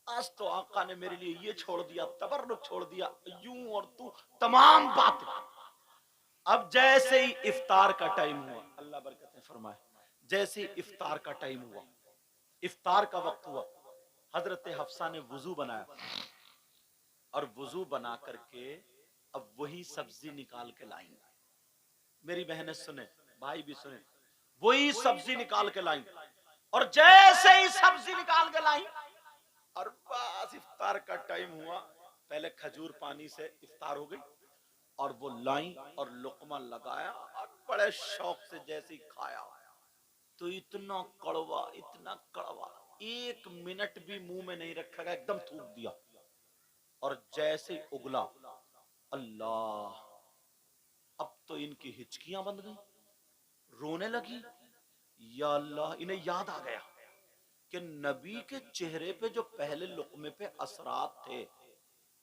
आज तो आका ने मेरे लिए ये छोड़ दिया, तबर्रुक छोड़ दिया, यूं और तू तमाम बातें। अब जैसे ही इफ्तार का टाइम हुआ, अल्लाह बरकतें फरमाए, जैसे ही इफ्तार का टाइम हुआ, इफ्तार का वक्त हुआ, हजरत हफ्सा ने वुजू बनाया और वुजू बना करके अब वही सब्जी निकाल के लाई। मेरी बहनें सुने, भाई भी सुने, वही सब्जी निकाल के लाई और जैसे ही सब्जी निकाल के लाई और बस इफ्तार का टाइम हुआ, पहले खजूर पानी से इफ्तार हो गई और वो लाई और लुकमा लगाया और बड़े शौक से जैसे ही खाया तो इतना कड़वा, इतना कड़वा, 1 मिनट भी मुंह में नहीं रखा गया, एकदम थूक दिया। और जैसे ही उगला, अल्लाह, अब तो इनकी हिचकियां बंद गई, रोने लगी। या अल्लाह, इन्हें याद आ गया कि नबी के चेहरे पे जो पहले लुकमे पे असरात थे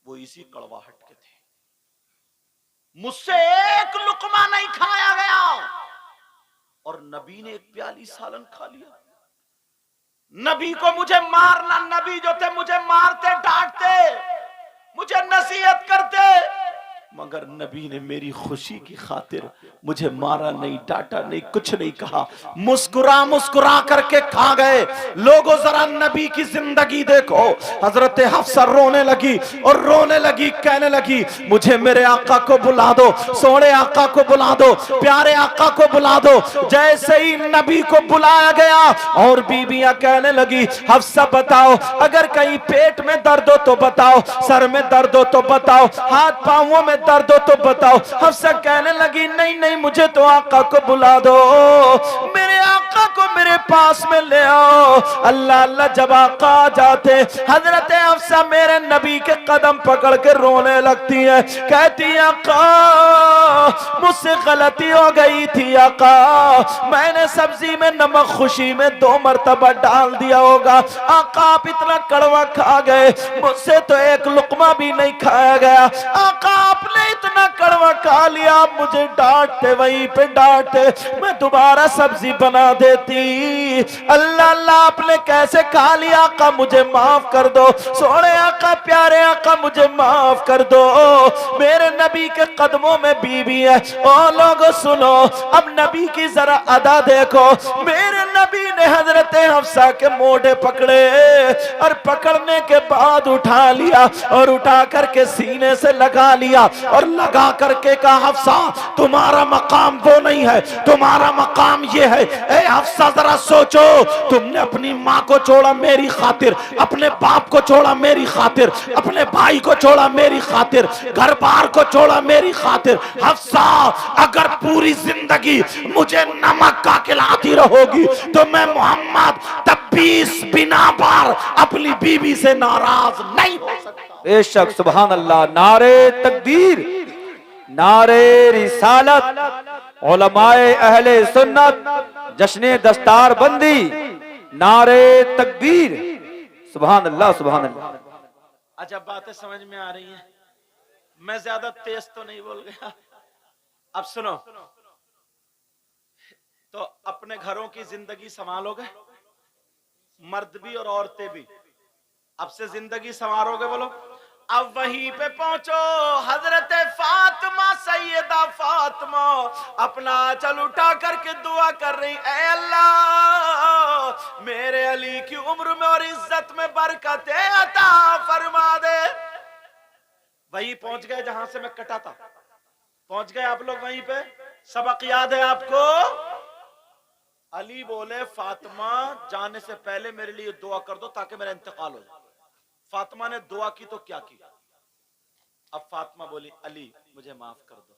वो इसी कड़वाहट के थे। मुझसे एक लुकमा नहीं खाया गया और नबी ने एक प्याली सालन खा लिया। नबी को मुझे मारना, नबी जो थे मुझे मारते, डांटते, मुझे नसीहत करते, मगर नबी ने मेरी खुशी की खातिर मुझे मारा नहीं, डांटा नहीं, कुछ नहीं कहा, मुस्कुरा मुस्कुरा करके खा गए। लोगों जरा नबी की जिंदगी देखो। हजरत हफ्सा रोने लगी और रोने लगी, कहने लगी मुझे मेरे आका को बुला दो, सोने आका को बुला दो, प्यारे आका को बुला दो। जैसे ही नबी को बुलाया गया और बीबियां कहने लगी हफ्सा बताओ, अगर कहीं पेट में दर्द हो तो बताओ, सर में दर्द हो तो बताओ, हाथ पांवों में दर्द हो तो बताओ। हफ्सा कहने लगी नहीं नहीं, मुझे तो आका को बुला दो, मेरे आका को मेरे पास में ले आओ। अल्लाह अल्लाह, जब आका आ जाते हजरत हफ्सा मेरे नबी के कदम पकड़ के रोने लगती है, कहती आका मुझसे गलती हो गई थी आका, मैंने सब्जी में नमक खुशी में 2 मरतबा डाल दिया होगा, आका आप इतना कड़वा खा गए, मुझसे तो एक लुकमा भी नहीं खाया गया, आका आपने इतना कड़वा खा लिया, आप मुझे डांटते, वहीं पे डांटते, मैं दोबारा सब्जी बना देती। अल्लाह अल्लाह, आपने कैसे खा लिया आका, मुझे माफ कर दो, सोने आका, प्यारे आका, मुझे माफ कर दो। मेरे नबी के कदमों में बीबी है। ओ लोगों सुनो, अब नबी की जरा अदा देखो। मेरे नबी ने हजरत हफ्सा के मोढ़े पकड़े और पकड़ने के बाद उठा लिया और उठा करके सीने से लगा लिया और लगा करके कहा हफ्सा तुम्हारा मकाम वो नहीं है, तुम्हारा मकाम ये है। ए हफ्सा जरा सोचो, तुमने अपनी माँ को छोड़ा मेरी खातिर, अपने बाप को छोड़ा मेरी खातिर, अपने भाई को छोड़ा मेरी खातिर, घर बार को छोड़ा मेरी खातिर। हफ्सा अगर पूरी जिंदगी मुझे नमक का खिलाती रहोगी तो मैं मोहम्मद तब 20 बिना बार अपनी बीवी से नाराज नहीं हो सकता। बेशक, सुभान अल्लाह, नारे तकबीर, नारे रिसालत, उलमाए अहले सुन्नत, जश्ने दस्तार बंदी, नारे तकबीर। सुभान अल्लाह, सुभान अल्लाह। अच्छा, बातें समझ में आ रही हैं? मैं ज्यादा तेज तो नहीं बोल गया? अब सुनो, तो अपने घरों की जिंदगी संभालोगे, मर्द भी और औरतें भी। अब से जिंदगी संवारोगे, बोलो। अब वहीं पे पहुंचो, हजरत फातिमा, सैयदा फातिमा अपना आंचल उठा करके दुआ कर रही, ऐ अल्लाह मेरे अली की उम्र में और इज्जत में बरकतें अता फरमा दे। वहीं पहुंच गए जहां से मैं कटा था, पहुंच गए आप लोग वहीं पे। सबक याद है आपको? अली बोले, फातिमा जाने से पहले मेरे लिए दुआ कर दो ताकि मेरा इंतकाल हो जाए। फातिमा ने दुआ की तो क्या की? अब फातिमा बोली, अली मुझे माफ कर दो।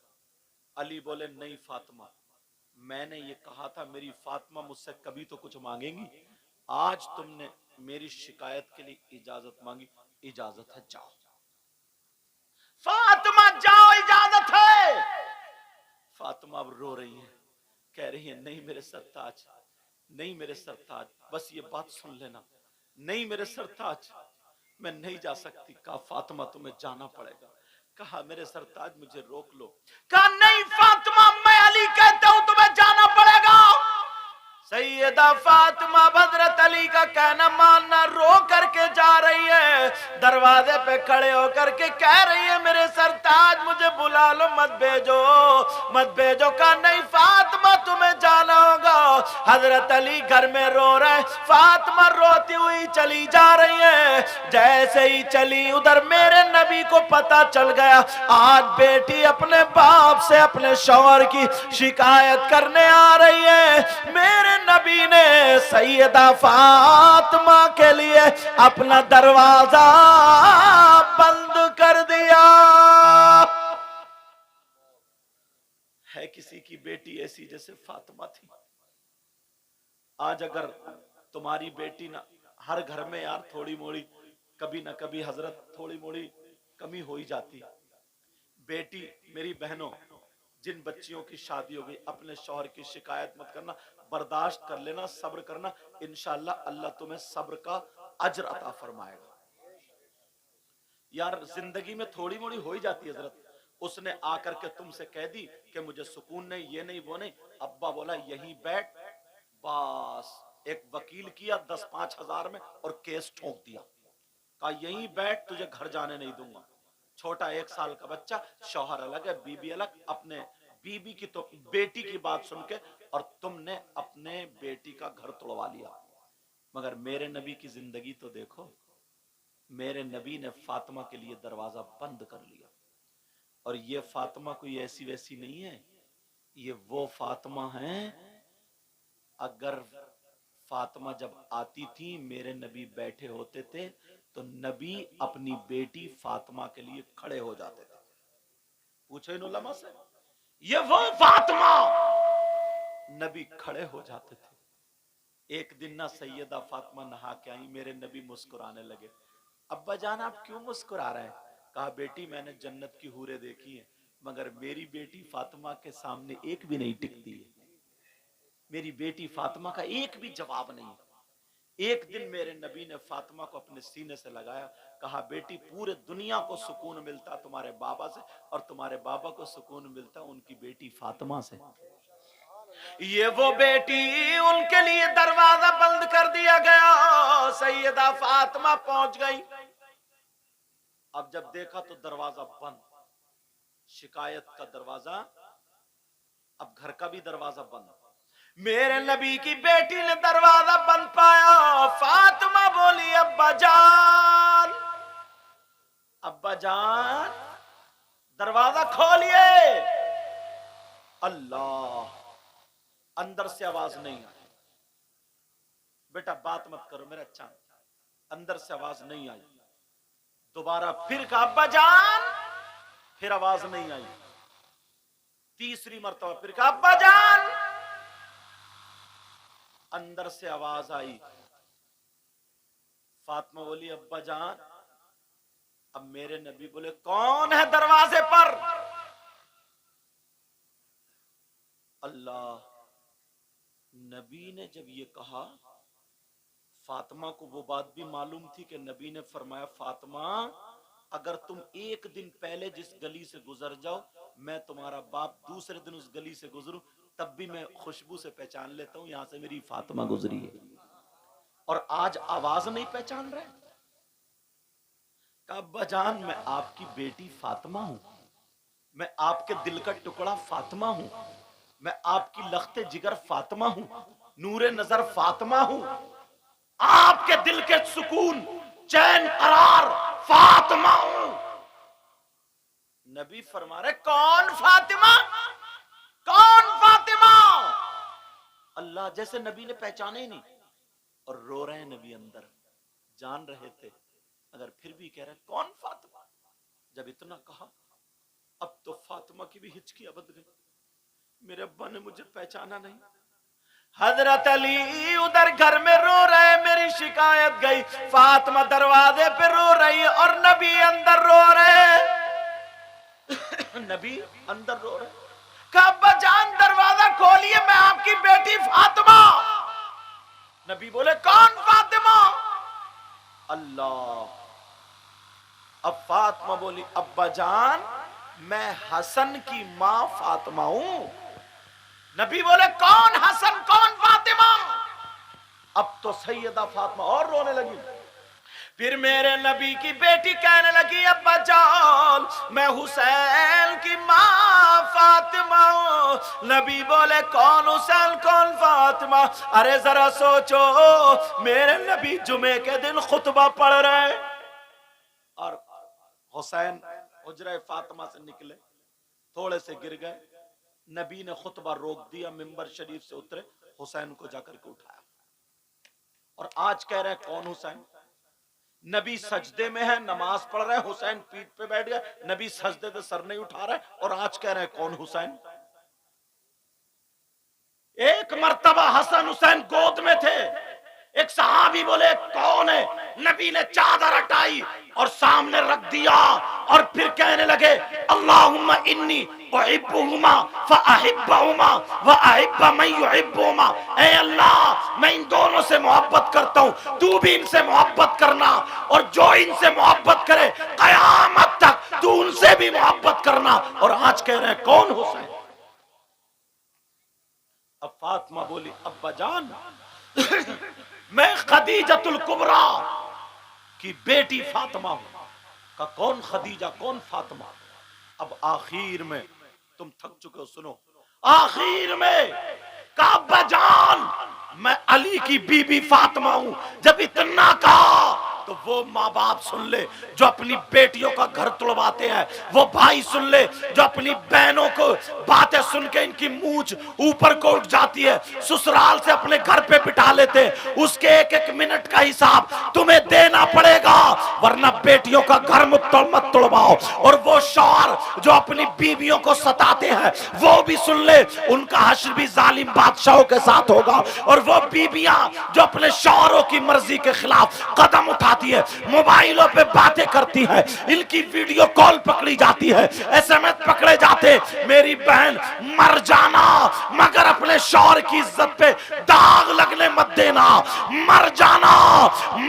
अली बोले, नहीं फातिमा, मैंने ये कहा था मेरी फातिमा मुझसे कभी तो कुछ मांगेंगी, आज तुमने मेरी शिकायत के लिए इजाजत मांगी, इजाजत है, जाओ। फातिमा जाओ, इजाजत है। फातिमा अब रो रही है, कह रही है, नहीं मेरे सरताज, नहीं मेरे सरताज, बस ये बात सुन लेना, नहीं मेरे सरताज, मैं नहीं जा सकती। कहा, फातिमा तुम्हें जाना पड़ेगा। कहा, मेरे सरताज मुझे रोक लो। कहा, नहीं फातिमा, मैं अली कहता हूं तुम्हें जाना पड़ेगा। सैयदा फातिमा हजरत अली का कहना मानना, रो करके जा रही है, दरवाजे पे खड़े होकर के कह रही है, मेरे सरताज मुझे बुला लो, मत भेजो, मत भेजो। का नहीं फातिमा तुम्हें जाना होगा। हजरत अली घर में रो रहे, फातिमा रोती हुई चली जा रही है। जैसे ही चली, उधर मेरे नबी को पता चल गया, आज बेटी अपने बाप से अपने शौहर की शिकायत करने आ रही है। मेरे नबी ने सैयदा फातिमा के लिए अपना दरवाजा बंद कर दिया। है किसी की बेटी ऐसी जैसे फातिमा थी? आज अगर तुम्हारी बेटी ना, हर घर में यार थोड़ी मोड़ी कभी ना कभी हजरत थोड़ी मोड़ी कमी हो ही जाती। बेटी, मेरी बहनों, जिन बच्चियों की शादी हो गई, अपने शौहर की शिकायत मत करना, बर्दाश्त कर लेना, सब्र करना, इंशाअल्लाह अल्लाह तुम्हें सब्र का अजर अता फरमाएगा। यार जिंदगी में थोड़ी मोड़ी हो ही जाती है हजरत। उसने आकर के तुमसे कह दी कि मुझे सुकून नहीं, ये नहीं, वो नहीं। अब्बा बोला, यहीं बैठ, बस एक वकील किया 10-5 हजार में और केस ठोक दिया। कहा, यहीं बैठ, तुझे घर जाने नहीं दूंगा। छोटा 1 साल का बच्चा, शौहर अलग है, बीबी अलग, अपने बीबी की तो बेटी की बात सुन के और तुमने अपने बेटी का घर तोड़वा लिया। मगर मेरे नबी की जिंदगी तो देखो, मेरे नबी ने फातिमा के लिए दरवाजा बंद कर लिया। और ये फातिमा कोई ऐसी वैसी नहीं है, ये वो फातिमा है, अगर फातिमा जब आती थी, मेरे नबी बैठे होते थे तो नबी अपनी बेटी फातिमा के लिए खड़े हो जाते थे। पूछो इन उलमा से, ये वो फातिमा, नबी खड़े हो जाते थे। एक दिन ना सैयदा फातिमा नहा के आई, मेरे नबी मुस्कुराने लगे। अब्बा जान आप क्यों मुस्कुरा रहे हैं? कहा, बेटी मैंने जन्नत की हूरें देखी हैं, मगर मेरी बेटी फातिमा के सामने एक भी नहीं टिकती है। मेरी बेटी फातिमा का एक भी जवाब नहीं। एक दिन मेरे नबी ने फातिमा को अपने सीने से लगाया, कहा, बेटी पूरे दुनिया को सुकून मिलता तुम्हारे बाबा से, और तुम्हारे बाबा को सुकून मिलता उनकी बेटी फातिमा से। ये वो बेटी, उनके लिए दरवाजा बंद कर दिया गया। सैयदा फातिमा पहुंच गई। अब जब देखा तो दरवाजा बंद, शिकायत का दरवाजा, अब घर का भी दरवाजा बंद। मेरे नबी की बेटी ने दरवाजा बंद पाया। फातिमा बोली, अब्बा जान, अब्बा जान दरवाजा खोलिए। अल्लाह, अंदर से आवाज नहीं आई। बेटा बात मत करो मेरा चांद, अंदर से आवाज नहीं आई। दोबारा फिर कहा, अब्बा जान, फिर आवाज नहीं आई। तीसरी मर्तबा फिर कहा, अब्बा जान, अंदर से आवाज आई। फातिमा बोली, अब्बा जान। अब मेरे नबी बोले, कौन है दरवाजे पर? अल्लाह, नबी ने जब ये कहा, फातिमा को वो बात भी मालूम थी कि नबी ने फरमाया, फातिमा अगर तुम एक दिन पहले जिस गली से गुजर जाओ, मैं तुम्हारा बाप दूसरे दिन उस गली से गुजरूं, तब भी मैं खुशबू से पहचान लेता हूं यहां से मेरी फातिमा गुजरी है। और आज आवाज नहीं पहचान रहे। अब्बा जान, मैं आपकी बेटी फातिमा हूं, मैं आपके दिल का टुकड़ा फातिमा हूं, मैं आपकी लख्ते जिगर फातिमा हूं, नूरे नजर फातिमा हूं, आपके दिल के सुकून चैन करार फातिमा हूं। नबी फरमा रहे, कौन फातिमा, कौन फातिमा? अल्लाह, जैसे नबी ने पहचाने ही नहीं, और रो रहे हैं नबी अंदर, जान रहे थे अगर फिर भी कह रहे कौन फातिमा। जब इतना कहा, अब तो फातिमा की भी हिचकियां बंध गई, मेरे अब्बा ने मुझे पहचाना नहीं। हजरत अली उधर घर में रो रहे, मेरी शिकायत गई, फातिमा दरवाजे पे रो रही है और नबी अंदर रो रहे नबी अंदर रो रहे। अब्बा जान दरवाजा खोलिए, मैं आपकी बेटी फातिमा। नबी बोले, कौन फातिमा? अल्लाह। अब फातिमा बोली, अब्बा जान मैं हसन की मां फातिमा हूं। नबी बोले, कौन हसन, कौन फातिमा? अब तो सैयदा फातिमा और रोने लगी। फिर मेरे नबी की बेटी कहने लगी, अब्बा जान मैं हुसैन की मां फातिमा हूं। नबी बोले, कौन हुसैन, कौन फातिमा? अरे जरा सोचो, मेरे नबी जुमे के दिन खुतबा पढ़ रहे और हुसैन हुजरा फातिमा से निकले, थोड़े से गिर गए। नबी ने खुतबा रोक दिया, मिंबर शरीफ से उतरे, हुसैन को जाकर के उठाया। और आज कह रहे कौन हुसैन? नबी सजदे में है, नमाज पढ़ रहे, हुसैन पीठ पे बैठ गए, नबी सजदे पे सर नहीं उठा रहे, और आज कह रहे कौन हुसैन? एक मर्तबा हसन हुसैन गोद में थे, एक सहाबी बोले कौन है? नबी ने चादर हटाई और सामने रख दिया और फिर कहने लगे, अल्लाहुम्मा इन्नी उहिब्बुहुमा फअहिब्बहुमा व अहिब्ब मन युहिब्बुहुमा। ऐ अल्लाह, मैं इन दोनों से मोहब्बत करता हूं, तू भी इनसे मोहब्बत करना, और जो इनसे मोहब्बत करे कयामत तक तू उनसे भी मोहब्बत करना। और आज कह रहे हैं कौन हुसैन? अब फातिमा बोली, अब्बा जान मैं खदीजतुल कुबरा की बेटी फातिमा हूं। का कौन खदीजा, कौन फातिमा? अब आखिर में, तुम थक चुके हो, सुनो, आखिर में अब्बा जान मैं अली की बीबी फातिमा हूं। जब इतना कहा तो वो माँ बाप सुन ले जो अपनी बेटियों का घर तुड़वाते हैं, वो भाई सुन ले जो अपनी बहनों को बातें सुन के इनकी मूंछ ऊपर को उठ जाती है, ससुराल से अपने घर पे बिठा लेते, उसके एक एक मिनट का हिसाब तुम्हें देना पड़ेगा, वरना बेटियों का घर मत तुड़वाओ। और वो शौहर जो अपनी बीवियों को सताते हैं वो भी सुन ले, उनका हश्र भी जालिम बादशाहों के साथ होगा। और वो बीबियां जो अपने शौहरों की मर्जी के खिलाफ कदम उठाती है, मोबाइलों पे बातें करती है, इनकी वीडियो कॉल पकड़ी जाती है, एसएमएस पकड़े जाते, मेरी बहन मर जाना मगर अपने शौहर की इज्जत पे दाग लगने मत देना, मर जाना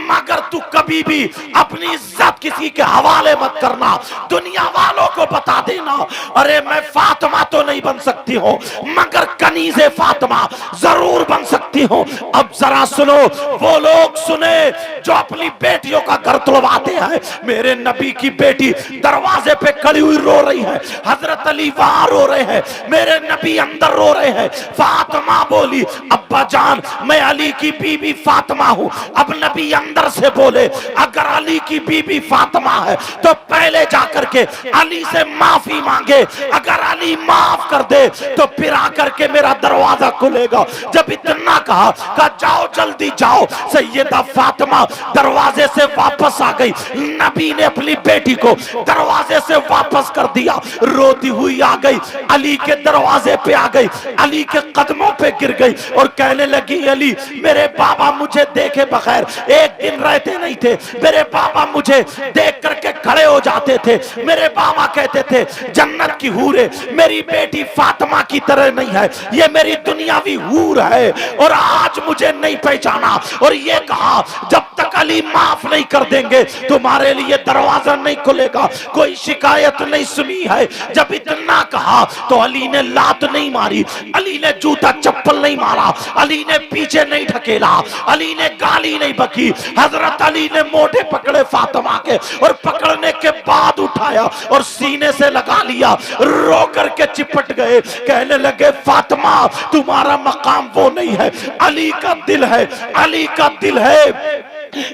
मगर तू कभी भी अपनी इज्जत किसी के हवाले मत करना, दुनिया वालों को बता देना, अरे मैं फातिमा तो नहीं बन सकती हूँ मगर कनीज़े फातिमा जरूर बन सकती हूँ। अब जरा सुनो, वो लोग सुने जो अपनी बेटियों का घर तुड़वाते हैं। मेरे नबी की बेटी दरवाजे पे खड़ी हुई रो रही है, हजरत अली वहां रो रहे हैं, मेरे नबी अंदर रो रहे हैं। फातिमा बोली, अब्बा जान मैं अली की बीबी फातिमा हूं। अब नबी अंदर से बोले, अगर अली की बीबी फातिमा है तो पहले जाकर के अली से माफी मांगे, अगर अली माफ कर दे तो फिर आकर के मेरा दरवाजा खुलेगा। जब इतना कहा, जा जाओ जल्दी जाओ। सैयदा फातिमा दरवाजे से वापस आ गई। नबी ने अपनी बेटी को दरवाजे से वापस कर दिया, रोती हुई आ गई, अली के दरवाजे पे आ गई, अली के कदमों पे गिर गई और कहने लगी, अली मेरे बाबा मुझे देखे बगैर एक दिन रहते नहीं थे, मेरे बाबा मुझे देख करके खड़े हो जाते थे, मेरे बाबा कहते थे जन्नत की हूर मेरी बेटी फातिमा की तरह नहीं है, ये मेरी दुनियावी हूर है, और आज मुझे नहीं पहचाना, और ये कहा जब तक अली माफ नहीं कर देंगे तुम्हारे लिए दरवाजा नहीं खुलेगा, कोई शिकायत नहीं सुनी है। जब इतना कहा तो अली ने लात नहीं मारी, अली ने जूता चप्पल नहीं मारा, अली ने पीछे नहीं ढकेला, अली ने गाली नहीं बकी। हजरत अली ने मोटे पकड़े फातिमा के और पकड़ने के बाद उठाया और सीने से लगा लिया, रो करके चिपट गए, कहने लगे फातिमा तुम्हारा मकाम वो नहीं है, अली का दिल है, अली का दिल है।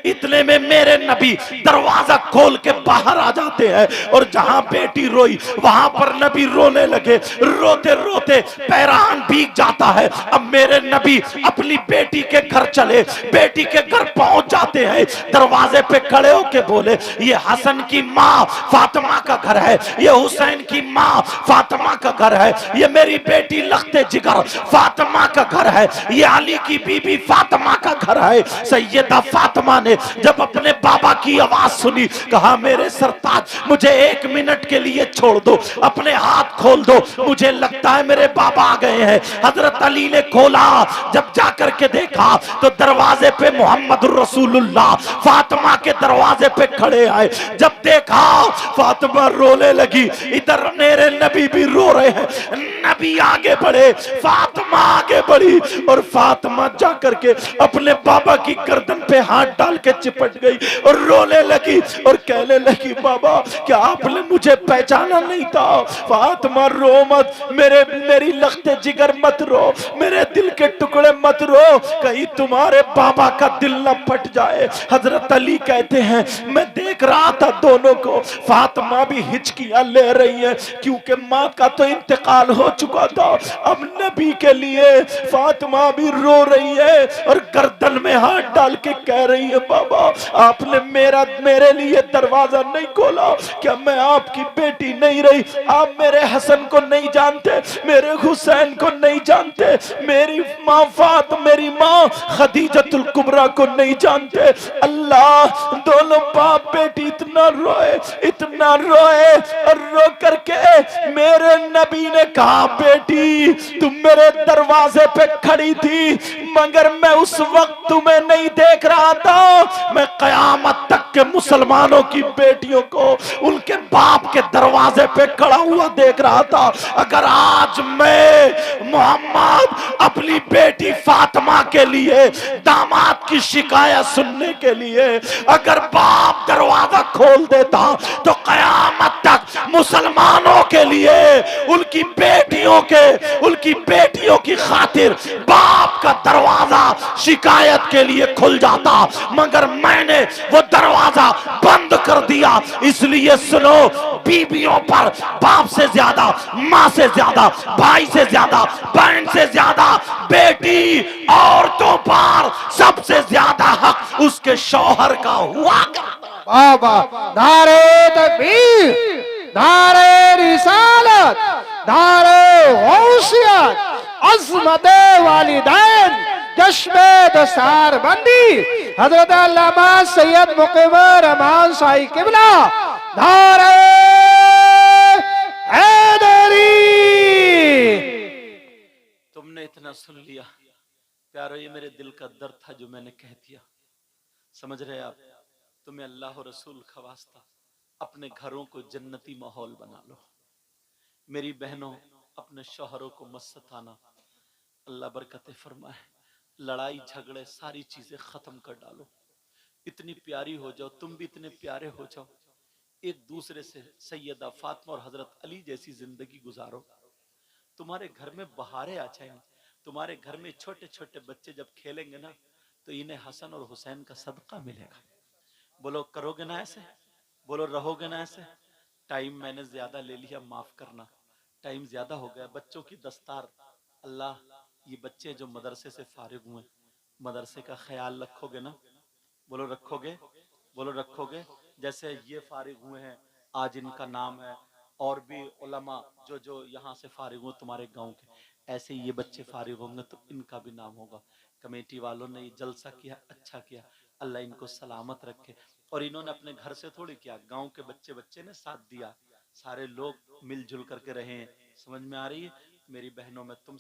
इतने में मेरे नबी दरवाजा खोल के बाहर आ जाते हैं और जहां बेटी रोई वहां पर नबी रोने लगे, रोते रोते पैरान भीग जाता है। अब मेरे नबी अपनी बेटी के घर चले, बेटी के घर पहुंच जाते हैं, दरवाजे पे खड़े होके बोले ये हसन की माँ फातिमा का घर है, ये हुसैन की माँ फातिमा का घर है, ये मेरी बेटी लख्ते जिगर फातिमा का घर है, ये अली की बीबी फातिमा का घर है। सैयदा फातिमा ने जब अपने बाबा की आवाज सुनी कहा मेरे सरताज मुझे 1 मिनट के लिए छोड़ दो, अपने हाथ खोल दो, मुझे लगता है मेरे बाबा आ गए हैं। हजरत अली ने खोला, जब जाकर के देखा तो दरवाजे पे मोहम्मद रसूलुल्लाह फातिमा के दरवाजे पे खड़े आए। जब देखा फातिमा रोने लगी, इधर मेरे नबी भी रो रहे हैं, नबी आगे बढ़े, फातिमा आगे बढ़ी और फातिमा जाकर के अपने बाबा की गर्दन पे हाथ डाल के चिपट गई और रोने लगी और कहने लगी बाबा क्या आपने मुझे पहचाना नहीं था? फातिमा रो मत, मेरी लख्ते जिगर मत रो, मेरे दिल के टुकड़े मत रो, कहीं तुम्हारे बाबा का दिल न फट जाए। हजरत अली कहते हैं मैं देख रहा था दोनों को, फातिमा भी हिचकियां ले रही है क्योंकि माँ का तो इंतकाल हो चुका था, अब नबी के लिए फातिमा भी रो रही है और गर्दन में हाथ डाल के कह रही है बाबा आपने मेरे लिए दरवाजा नहीं खोला, क्या मैं आपकी बेटी नहीं रही? आप मेरे हसन को नहीं जानते, मेरे हुसैन को नहीं जानते, मेरी माँ मेरी माँ खदीजतुल कुबरा को नहीं जानते। अल्लाह दोनों बाप बेटी इतना रोए और रो करके मेरे नबी ने कहा बेटी तुम मेरे दरवाजे पे खड़ी थी मगर मैं उस वक्त तुम्हें नहीं देख रहा था, मैं कयामत तक के मुसलमानों की बेटियों को उनके बाप के दरवाजे पे खड़ा हुआ देख रहा था। अगर आज मैं मोहम्मद अपनी बेटी फातिमा के लिए दामाद की शिकायत सुनने के लिए अगर बाप दरवाजा खोल देता तो कयामत तक मुसलमानों के लिए उनकी बेटियों की खातिर बाप का दरवाजा शिकायत के लिए खुल जाता, मगर मैंने वो दरवाजा बंद कर दिया। इसलिए सुनो, बीबियों पर बाप से ज्यादा, माँ से ज्यादा, भाई से ज्यादा, बहन से ज्यादा बेटी औरतों पर सबसे ज्यादा हक उसके शौहर का हुआ। बाबा नारे तकबीर, नारे रिसालत, नारे गौसियत, अज़मते वालिदैन, जश्मे दस्तार बंदी हजरत अल्लामा सैयद मुक़िमुर रहमान शाही किबला, नारे हैदरी। तुमने इतना सुन लिया प्यारो, ये मेरे दिल का दर्द था जो मैंने कह दिया, समझ रहे आप? तुम्हें अल्लाह और रसूल का वास्ता अपने घरों को जन्नती माहौल बना लो। मेरी बहनों अपने शौहरों को मत सताना, अल्लाह बरकत फरमाए। लड़ाई झगड़े सारी चीजें खत्म कर डालो, इतनी प्यारी हो जाओ, तुम भी इतने प्यारे हो जाओ, एक दूसरे से सैयदा फातिमा और हजरत अली जैसी जिंदगी गुजारो। तुम्हारे घर में बहारें आ जाएंगी, तुम्हारे घर में छोटे छोटे बच्चे जब खेलेंगे ना तो इन्हें हसन और हुसैन का सदका मिलेगा। बोलो करोगे ना ऐसे? बोलो रहोगे ना ऐसे? टाइम मैंने ज्यादा ले लिया, माफ करना, टाइम ज्यादा हो गया। बच्चों की दस्तार, अल्लाह ये बच्चे जो मदरसे से फारिग हुए मदरसे का ख्याल रखोगे ना? बोलो रखोगे, बोलो रखोगे। जैसे ये फारिग हुए हैं, आज इनका नाम है, और भी उलमा जो जो यहाँ से फारिग हुए तुम्हारे गांव के, ऐसे ही ये बच्चे फारिग होंगे तो इनका भी नाम होगा। कमेटी वालों ने ये जलसा किया, अच्छा किया, अल्लाह इनको सलामत रखे। और इन्होंने अपने घर से थोड़ी किया, गांव के बच्चे बच्चे ने साथ दिया, सारे लोग मिलजुल करके रहे हैं। समझ में आ रही है मेरी बहनों? मैं तुमसे